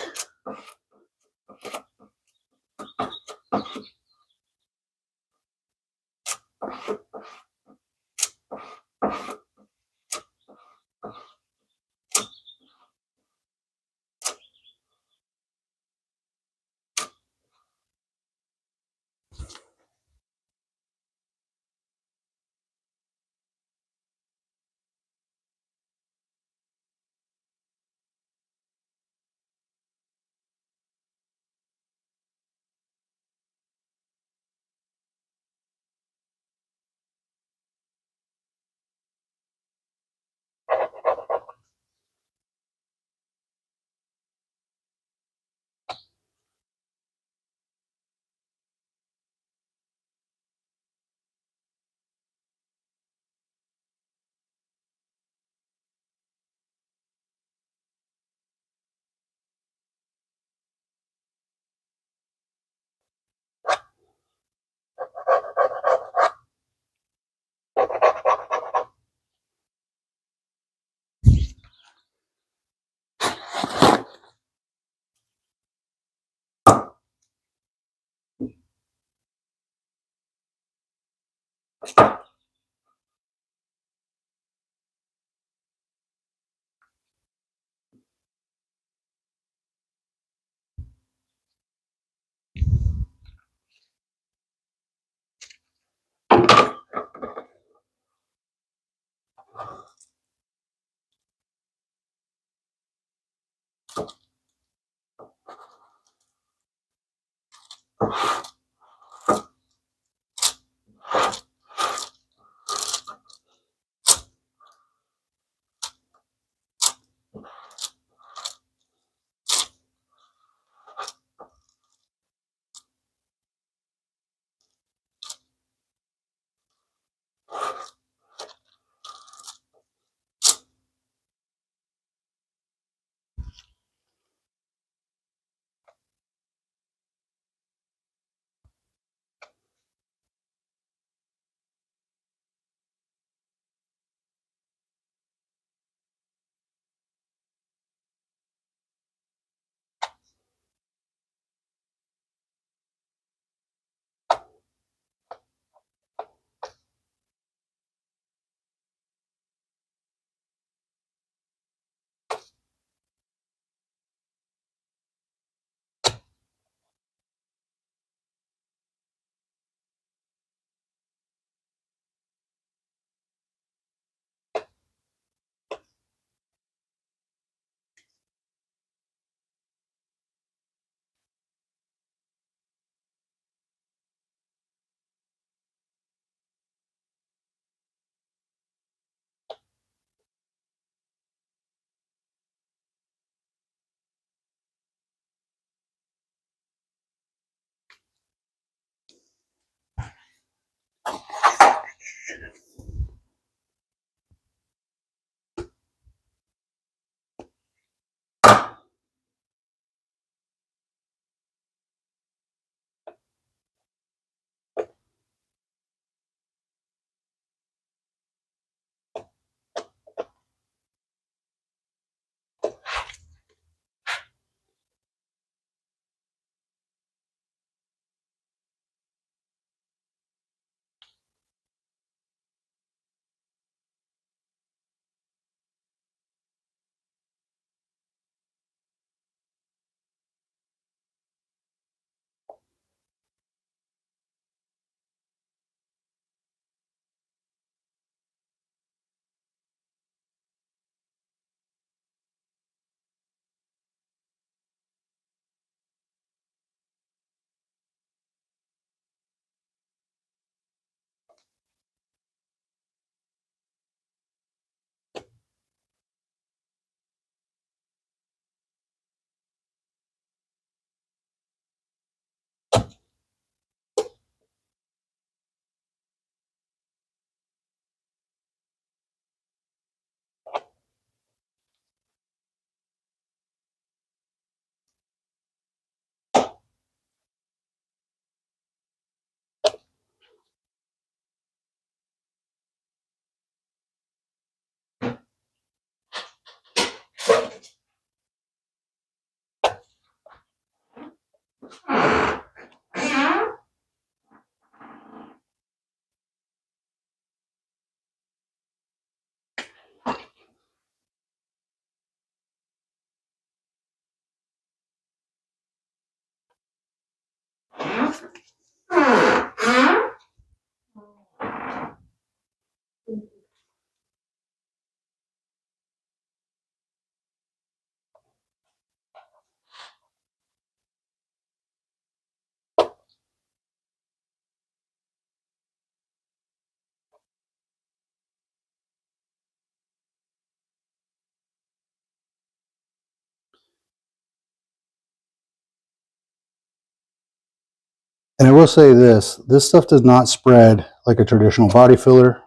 And I will say this stuff does not spread like a traditional body filler.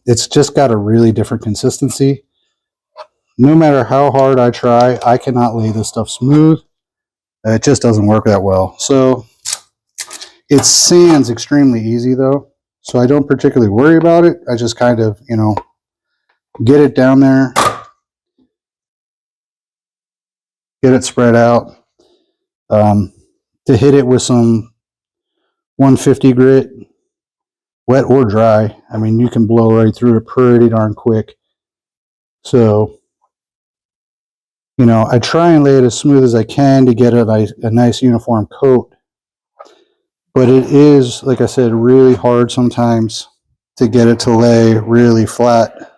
It's just got a really different consistency. No matter how hard I try, I cannot lay this stuff smooth. It just doesn't work that well. So it sands extremely easy though. So I don't particularly worry about it. I just kind of, get it down there, get it spread out. To hit it with some 150 grit, wet or dry, I mean, you can blow right through it pretty darn quick. So, I try and lay it as smooth as I can to get a nice uniform coat. But it is, like I said, really hard sometimes to get it to lay really flat.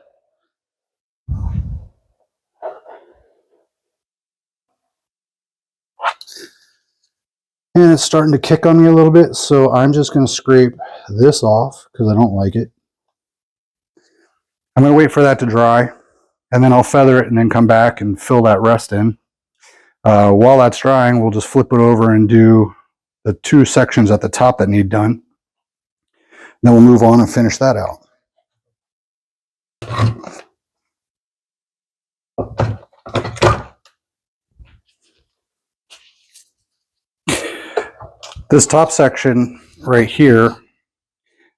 And it's starting to kick on me a little bit, so I'm just going to scrape this off because I don't like it. I'm going to wait for that to dry, and then I'll feather it and then come back and fill that rest in. While that's drying, we'll just flip it over and do the 2 sections at the top that need done. Then we'll move on and finish that out. This top section right here,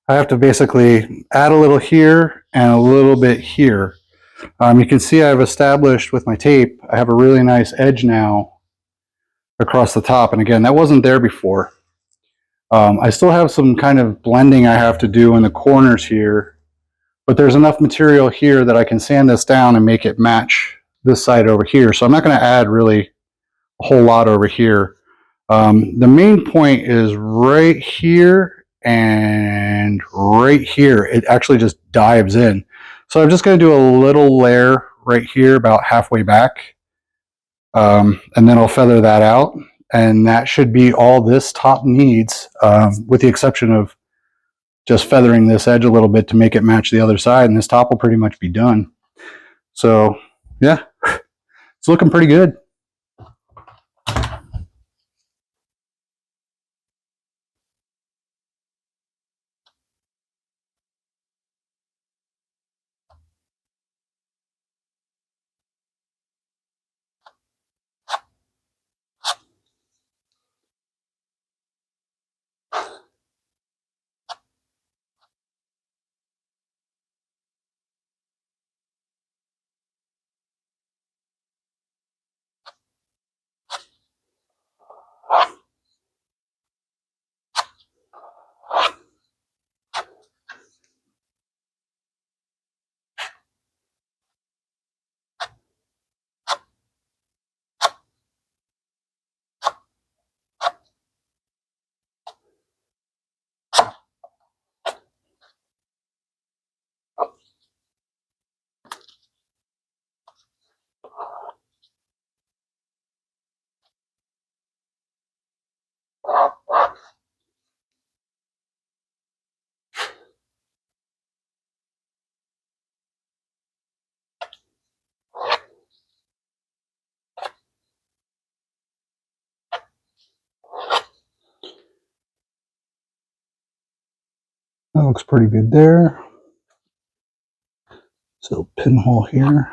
I have to basically add a little here and a little bit here. You can see I've established with my tape, I have a really nice edge now across the top. And again, that wasn't there before. I still have some kind of blending I have to do in the corners here, but there's enough material here that I can sand this down and make it match this side over here. So I'm not going to add really a whole lot over here. The main point is right here and right here. It actually just dives in. So I'm just going to do a little layer right here about halfway back. And then I'll feather that out. And that should be all this top needs, with the exception of just feathering this edge a little bit to make it match the other side. And this top will pretty much be done. So yeah, it's looking pretty good. That looks pretty good there. So pinhole here.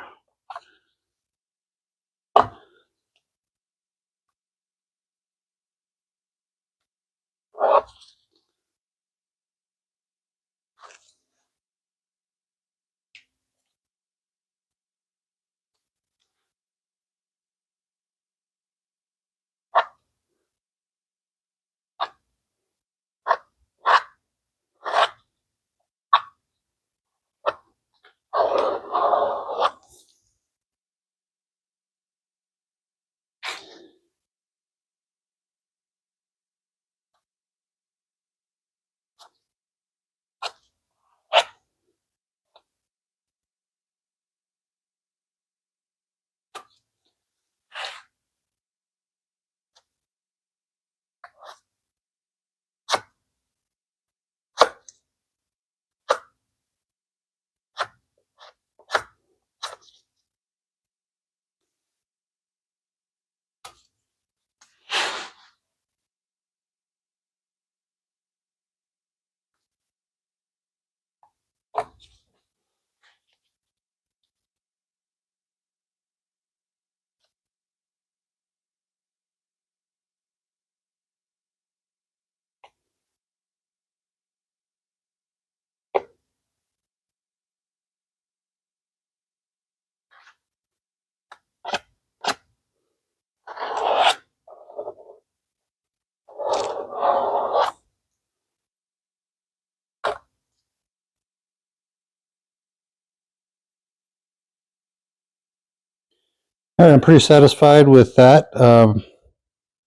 All right, I'm pretty satisfied with that.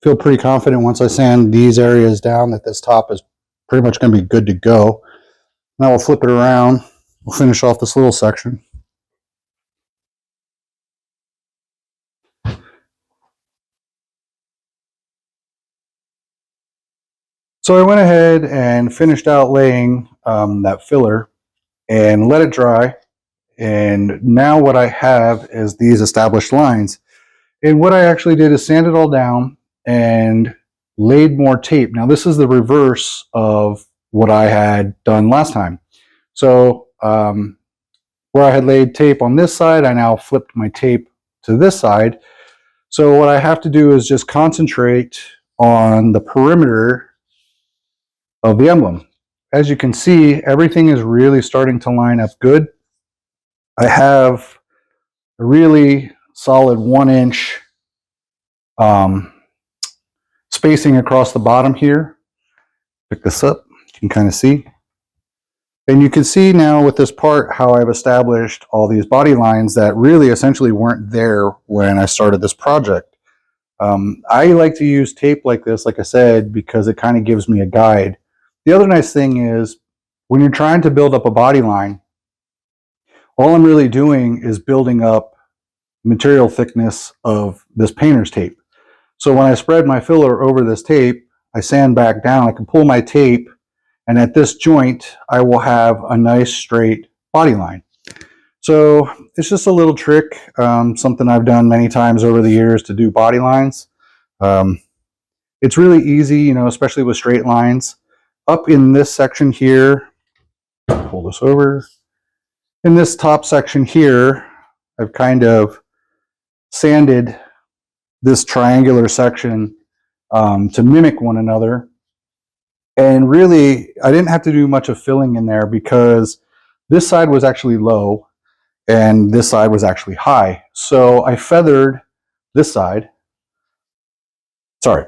Feel pretty confident once I sand these areas down that this top is pretty much going to be good to go. Now we'll flip it around. We'll finish off this little section. So I went ahead and finished out laying that filler and let it dry. And now what I have is these established lines. And what I actually did is sand it all down and laid more tape. Now this is the reverse of what I had done last time. So where I had laid tape on this side, I now flipped my tape to this side. So what I have to do is just concentrate on the perimeter of the emblem. As you can see, everything is really starting to line up good. I have a really solid 1-inch spacing across the bottom here. Pick this up, you can kind of see. And you can see now with this part how I've established all these body lines that really essentially weren't there when I started this project. I like to use tape like this, like I said, because it kind of gives me a guide. The other nice thing is when you're trying to build up a body line, all I'm really doing is building up material thickness of this painter's tape. So when I spread my filler over this tape, I sand back down, I can pull my tape, and at this joint, I will have a nice straight body line. So it's just a little trick, something I've done many times over the years to do body lines. It's really easy, you know, especially with straight lines. Up in this section here, pull this over. In this top section here, I've kind of sanded this triangular section to mimic one another. And really, I didn't have to do much of filling in there because this side was actually low and this side was actually high. So I feathered this side. Sorry,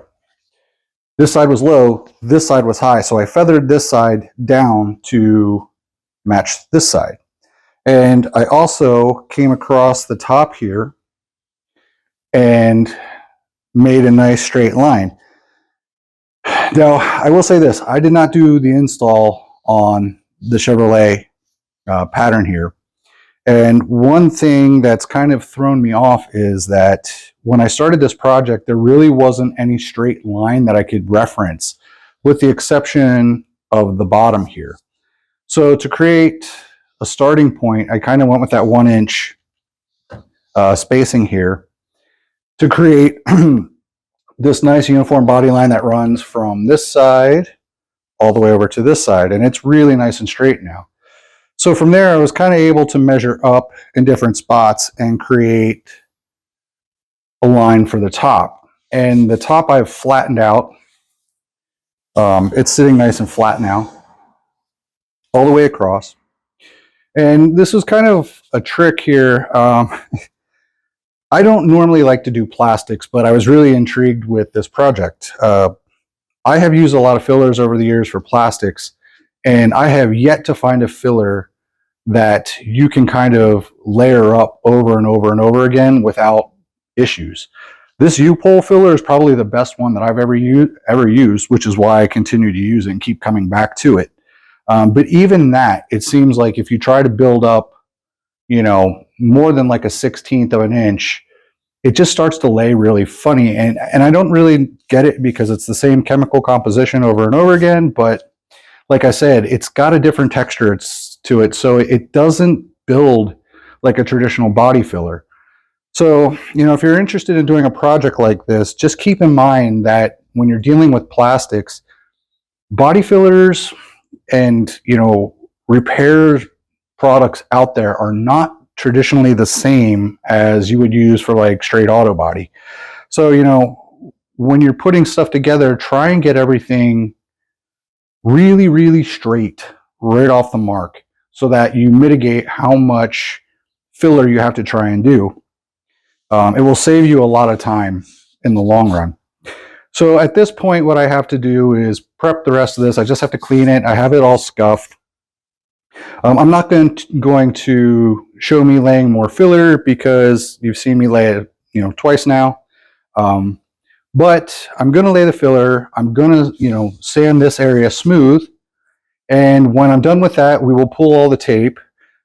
this side was low, this side was high. So I feathered this side down to match this side. And I also came across the top here and made a nice straight line. Now, I will say this, I did not do the install on the Chevrolet pattern here. And one thing that's kind of thrown me off is that when I started this project, there really wasn't any straight line that I could reference, with the exception of the bottom here. So to create a starting point, I kind of went with that 1-inch spacing here to create this nice uniform body line that runs from this side all the way over to this side. And it's really nice and straight now. So from there, I was kind of able to measure up in different spots and create a line for the top. And the top I've flattened out. It's sitting nice and flat now, all the way across. And this was kind of a trick here. I don't normally like to do plastics, but I was really intrigued with this project. I have used a lot of fillers over the years for plastics, and I have yet to find a filler that you can kind of layer up over and over and over again without issues. This U-pole filler is probably the best one that I've ever used, which is why I continue to use it and keep coming back to it. But even that, it seems like if you try to build up, you know, more than like a 1/16 of an inch, it just starts to lay really funny. And I don't really get it because it's the same chemical composition over and over again. But like I said, it's got a different texture to it. So it doesn't build like a traditional body filler. So, you know, if you're interested in doing a project like this, just keep in mind that when you're dealing with plastics, body fillers and, you know, repairs products out there are not traditionally the same as you would use for like straight auto body. So, you know, when you're putting stuff together, try and get everything really, really straight right off the mark so that you mitigate how much filler you have to try and do. It will save you a lot of time in the long run. So at this point, what I have to do is prep the rest of this. I just have to clean it. I have it all scuffed. I'm not going to show me laying more filler because you've seen me lay it, you know, twice now. But I'm going to lay the filler. I'm going to, you know, sand this area smooth. And when I'm done with that, we will pull all the tape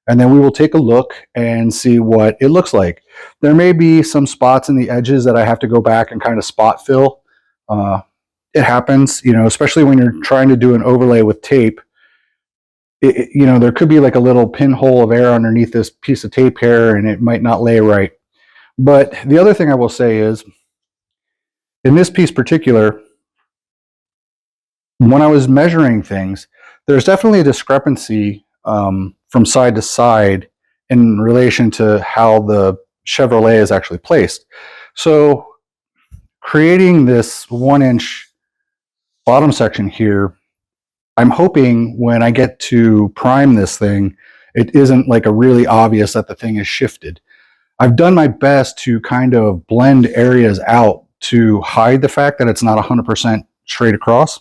and then we will take a look and see what it looks like. There may be some spots in the edges that I have to go back and kind of spot fill. It happens, you know, especially when you're trying to do an overlay with tape. You know, there could be like a little pinhole of air underneath this piece of tape here and it might not lay right. But the other thing I will say is, in this piece particular, when I was measuring things, there's definitely a discrepancy from side to side in relation to how the Chevrolet is actually placed. So creating this 1-inch bottom section here, I'm hoping when I get to prime this thing, it isn't like a really obvious that the thing is shifted. I've done my best to kind of blend areas out to hide the fact that it's not 100% straight across.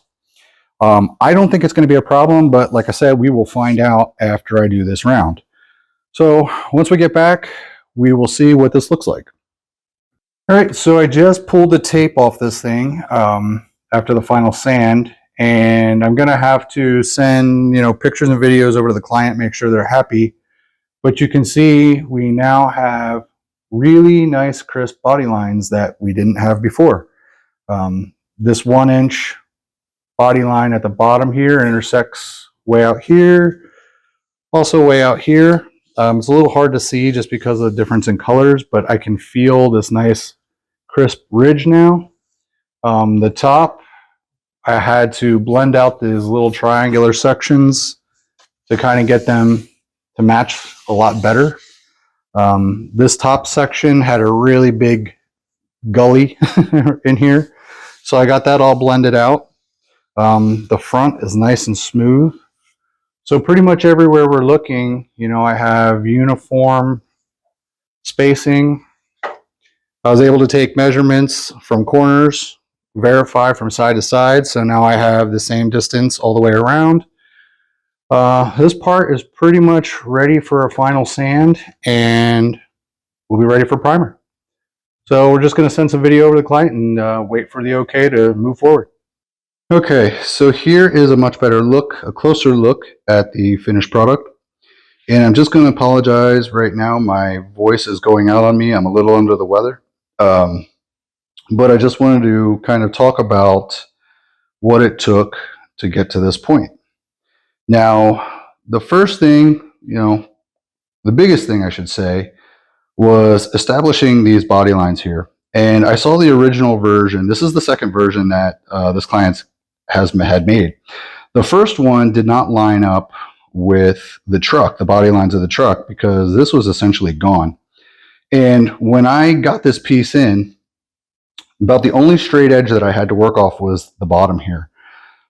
I don't think it's going to be a problem, but like I said, we will find out after I do this round. So once we get back, we will see what this looks like. All right, so I just pulled the tape off this thing after the final sand, and I'm going to have to send, you know, pictures and videos over to the client, make sure they're happy. But you can see we now have really nice crisp body lines that we didn't have before. This 1-inch body line at the bottom here intersects way out here, also way out here. It's a little hard to see just because of the difference in colors, but I can feel this nice crisp ridge now. The top, I had to blend out these little triangular sections to kind of get them to match a lot better. This top section had a really big gully in here, so I got that all blended out. The front is nice and smooth. So pretty much everywhere we're looking, you know, I have uniform spacing. I was able to take measurements from corners, verify from side to side, so now I have the same distance all the way around. This part is pretty much ready for a final sand, and we'll be ready for primer. So we're just going to send some video over to the client and wait for the okay to move forward. Okay, so here is a much better look, a closer look at the finished product. And I'm just going to apologize right now. My voice is going out on me. I'm a little under the weather. But I just wanted to kind of talk about what it took to get to this point. Now, the first thing, you know, the biggest thing I should say, was establishing these body lines here. And I saw the original version. This is the second version that this client had made. The first one did not line up with the truck, the body lines of the truck, because this was essentially gone. And when I got this piece in, about the only straight edge that I had to work off was the bottom here.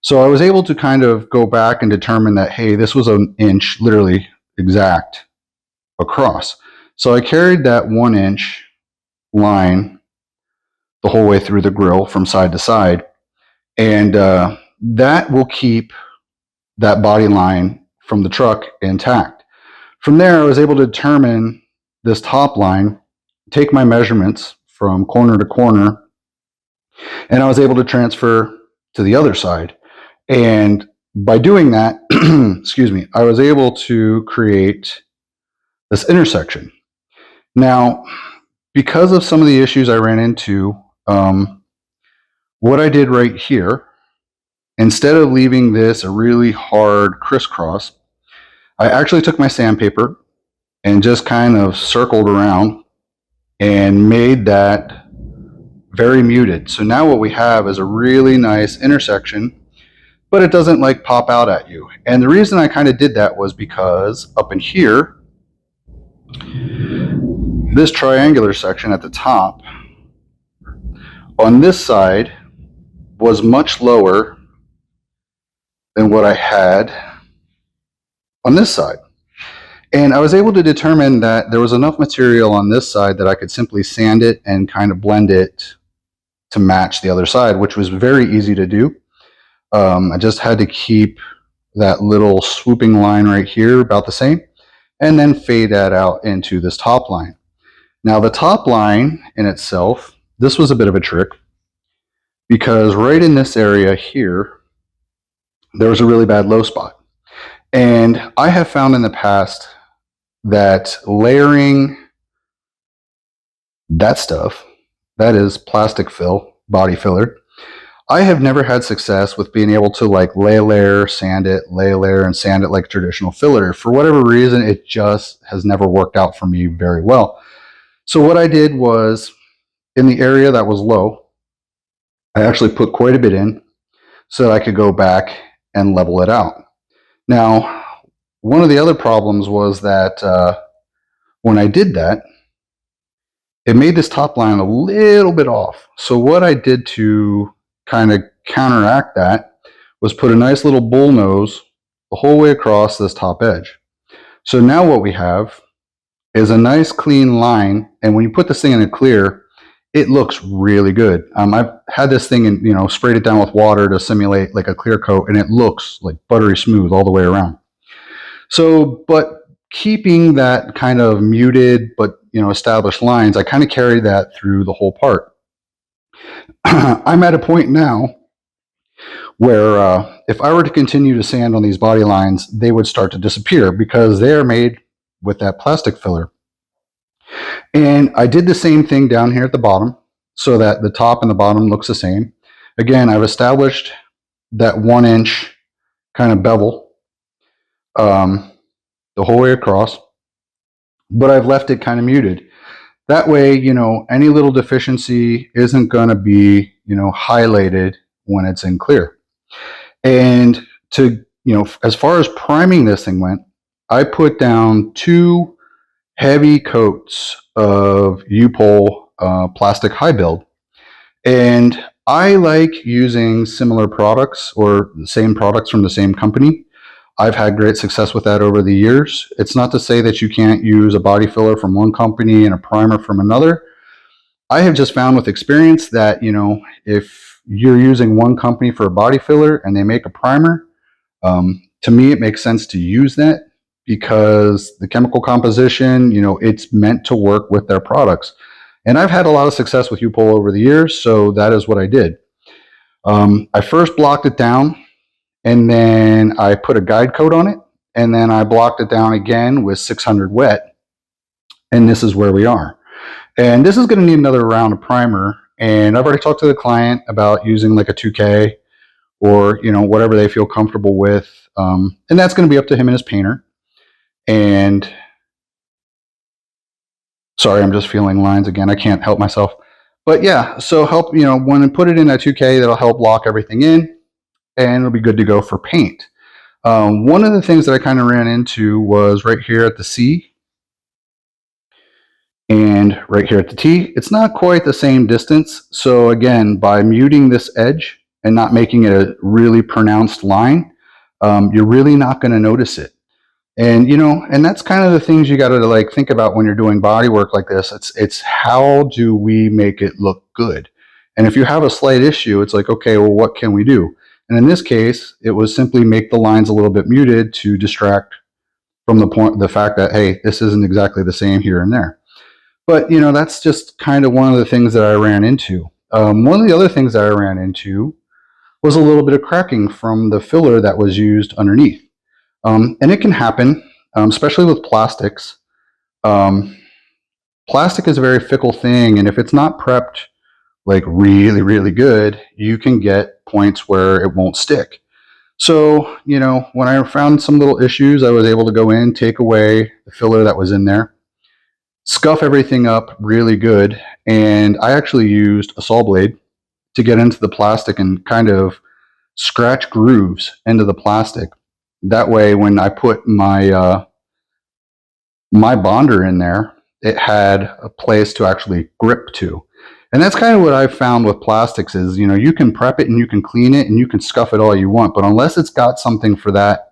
So I was able to kind of go back and determine that, hey, this was an inch, literally exact across. So I carried that 1-inch line the whole way through the grill from side to side. And that will keep that body line from the truck intact. From there, I was able to determine this top line, take my measurements from corner to corner, and I was able to transfer to the other side. And by doing that, excuse me, I was able to create this intersection. Now, because of some of the issues I ran into, what I did right here, instead of leaving this a really hard crisscross, I actually took my sandpaper and just kind of circled around and made that very muted. So now what we have is a really nice intersection, but it doesn't like pop out at you. And the reason I kind of did that was because up in here, this triangular section at the top on this side was much lower than what I had on this side. And I was able to determine that there was enough material on this side that I could simply sand it and kind of blend it to match the other side, which was very easy to do. I just had to keep that little swooping line right here about the same, and then fade that out into this top line. Now the top line in itself, this was a bit of a trick, because right in this area here, there was a really bad low spot. And I have found in the past that layering that stuff, that is plastic fill, body filler, I have never had success with being able to like lay a layer, sand it, lay a layer, and sand it like traditional filler. For whatever reason, it just has never worked out for me very well. So what I did was, in the area that was low, I actually put quite a bit in so that I could go back and level it out. Now, one of the other problems was that when I did that, it made this top line a little bit off. So what I did to kind of counteract that was put a nice little bull nose the whole way across this top edge. So now what we have is a nice clean line, and when you put this thing in a clear, it looks really good. I've had this thing and sprayed it down with water to simulate like a clear coat, and it looks like buttery smooth all the way around. So, but keeping that kind of muted but established lines, I kind of carried that through the whole part. I'm at a point now where if I were to continue to sand on these body lines, they would start to disappear because they are made with that plastic filler. And I did the same thing down here at the bottom so that the top and the bottom looks the same. Again, I've established that 1-inch kind of bevel the whole way across, but I've left it kind of muted. That way, any little deficiency isn't going to be, highlighted when it's in clear. And to, as far as priming this thing went, I put down 2 heavy coats of U-Pole plastic high build. And I like using similar products or the same products from the same company. I've had great success with that over the years. It's not to say that you can't use a body filler from one company and a primer from another. I have just found with experience that, if you're using one company for a body filler and they make a primer, to me, it makes sense to use that because the chemical composition, it's meant to work with their products. And I've had a lot of success with U-Pole over the years, so that is what I did. I first blocked it down, and then I put a guide coat on it, and then I blocked it down again with 600 wet, and this is where we are. And this is going to need another round of primer, and I've already talked to the client about using like a 2K or whatever they feel comfortable with, and that's going to be up to him and his painter. And sorry, I'm just feeling lines again. I can't help myself. But yeah, so help, when I put it in that 2K, that'll help lock everything in, and it'll be good to go for paint. One of the things that I kind of ran into was right here at the C and right here at the T. It's not quite the same distance. So again, by muting this edge and not making it a really pronounced line, you're really not going to notice it. And and that's kind of the things you got to like think about when you're doing body work like this. It's how do we make it look good? And if you have a slight issue, it's like, okay, well, what can we do? And in this case, it was simply make the lines a little bit muted to distract from the fact that, hey, this isn't exactly the same here and there. But that's just kind of one of the things that I ran into. One of the other things that I ran into was a little bit of cracking from the filler that was used underneath. And it can happen, especially with plastics. Plastic is a very fickle thing, and if it's not prepped like really, really good, you can get points where it won't stick. So, when I found some little issues, I was able to go in, take away the filler that was in there, scuff everything up really good, and I actually used a saw blade to get into the plastic and kind of scratch grooves into the plastic. That way, when I put my my bonder in there, it had a place to actually grip to. And that's kind of what I've found with plastics is, you know, you can prep it and you can clean it and you can scuff it all you want, but unless it's got something for that,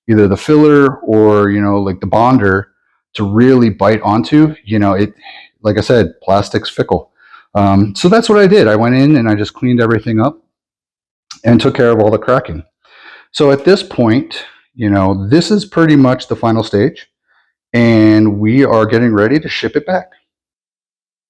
either the filler or, you know, like the bonder to really bite onto, you know, it, like I said, plastic's fickle. So that's what I did. I went in and I just cleaned everything up and took care of all the cracking. So at this point, you know, this is pretty much the final stage, and we are getting ready to ship it back.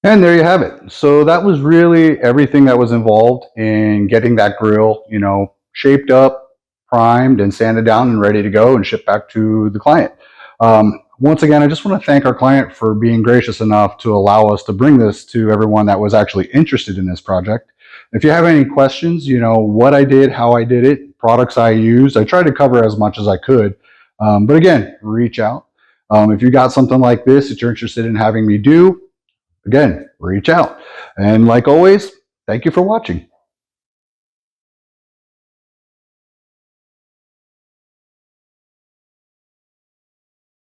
And there you have it. So that was really everything that was involved in getting that grill, you know, shaped up, primed, and sanded down and ready to go and shipped back to the client. Once again, I just want to thank our client for being gracious enough to allow us to bring this to everyone that was actually interested in this project. If you have any questions, you know, what I did, how I did it, products I used, I tried to cover as much as I could. But again, reach out. If you got something like this that you're interested in having me do, again, reach out. And like always, thank you for watching.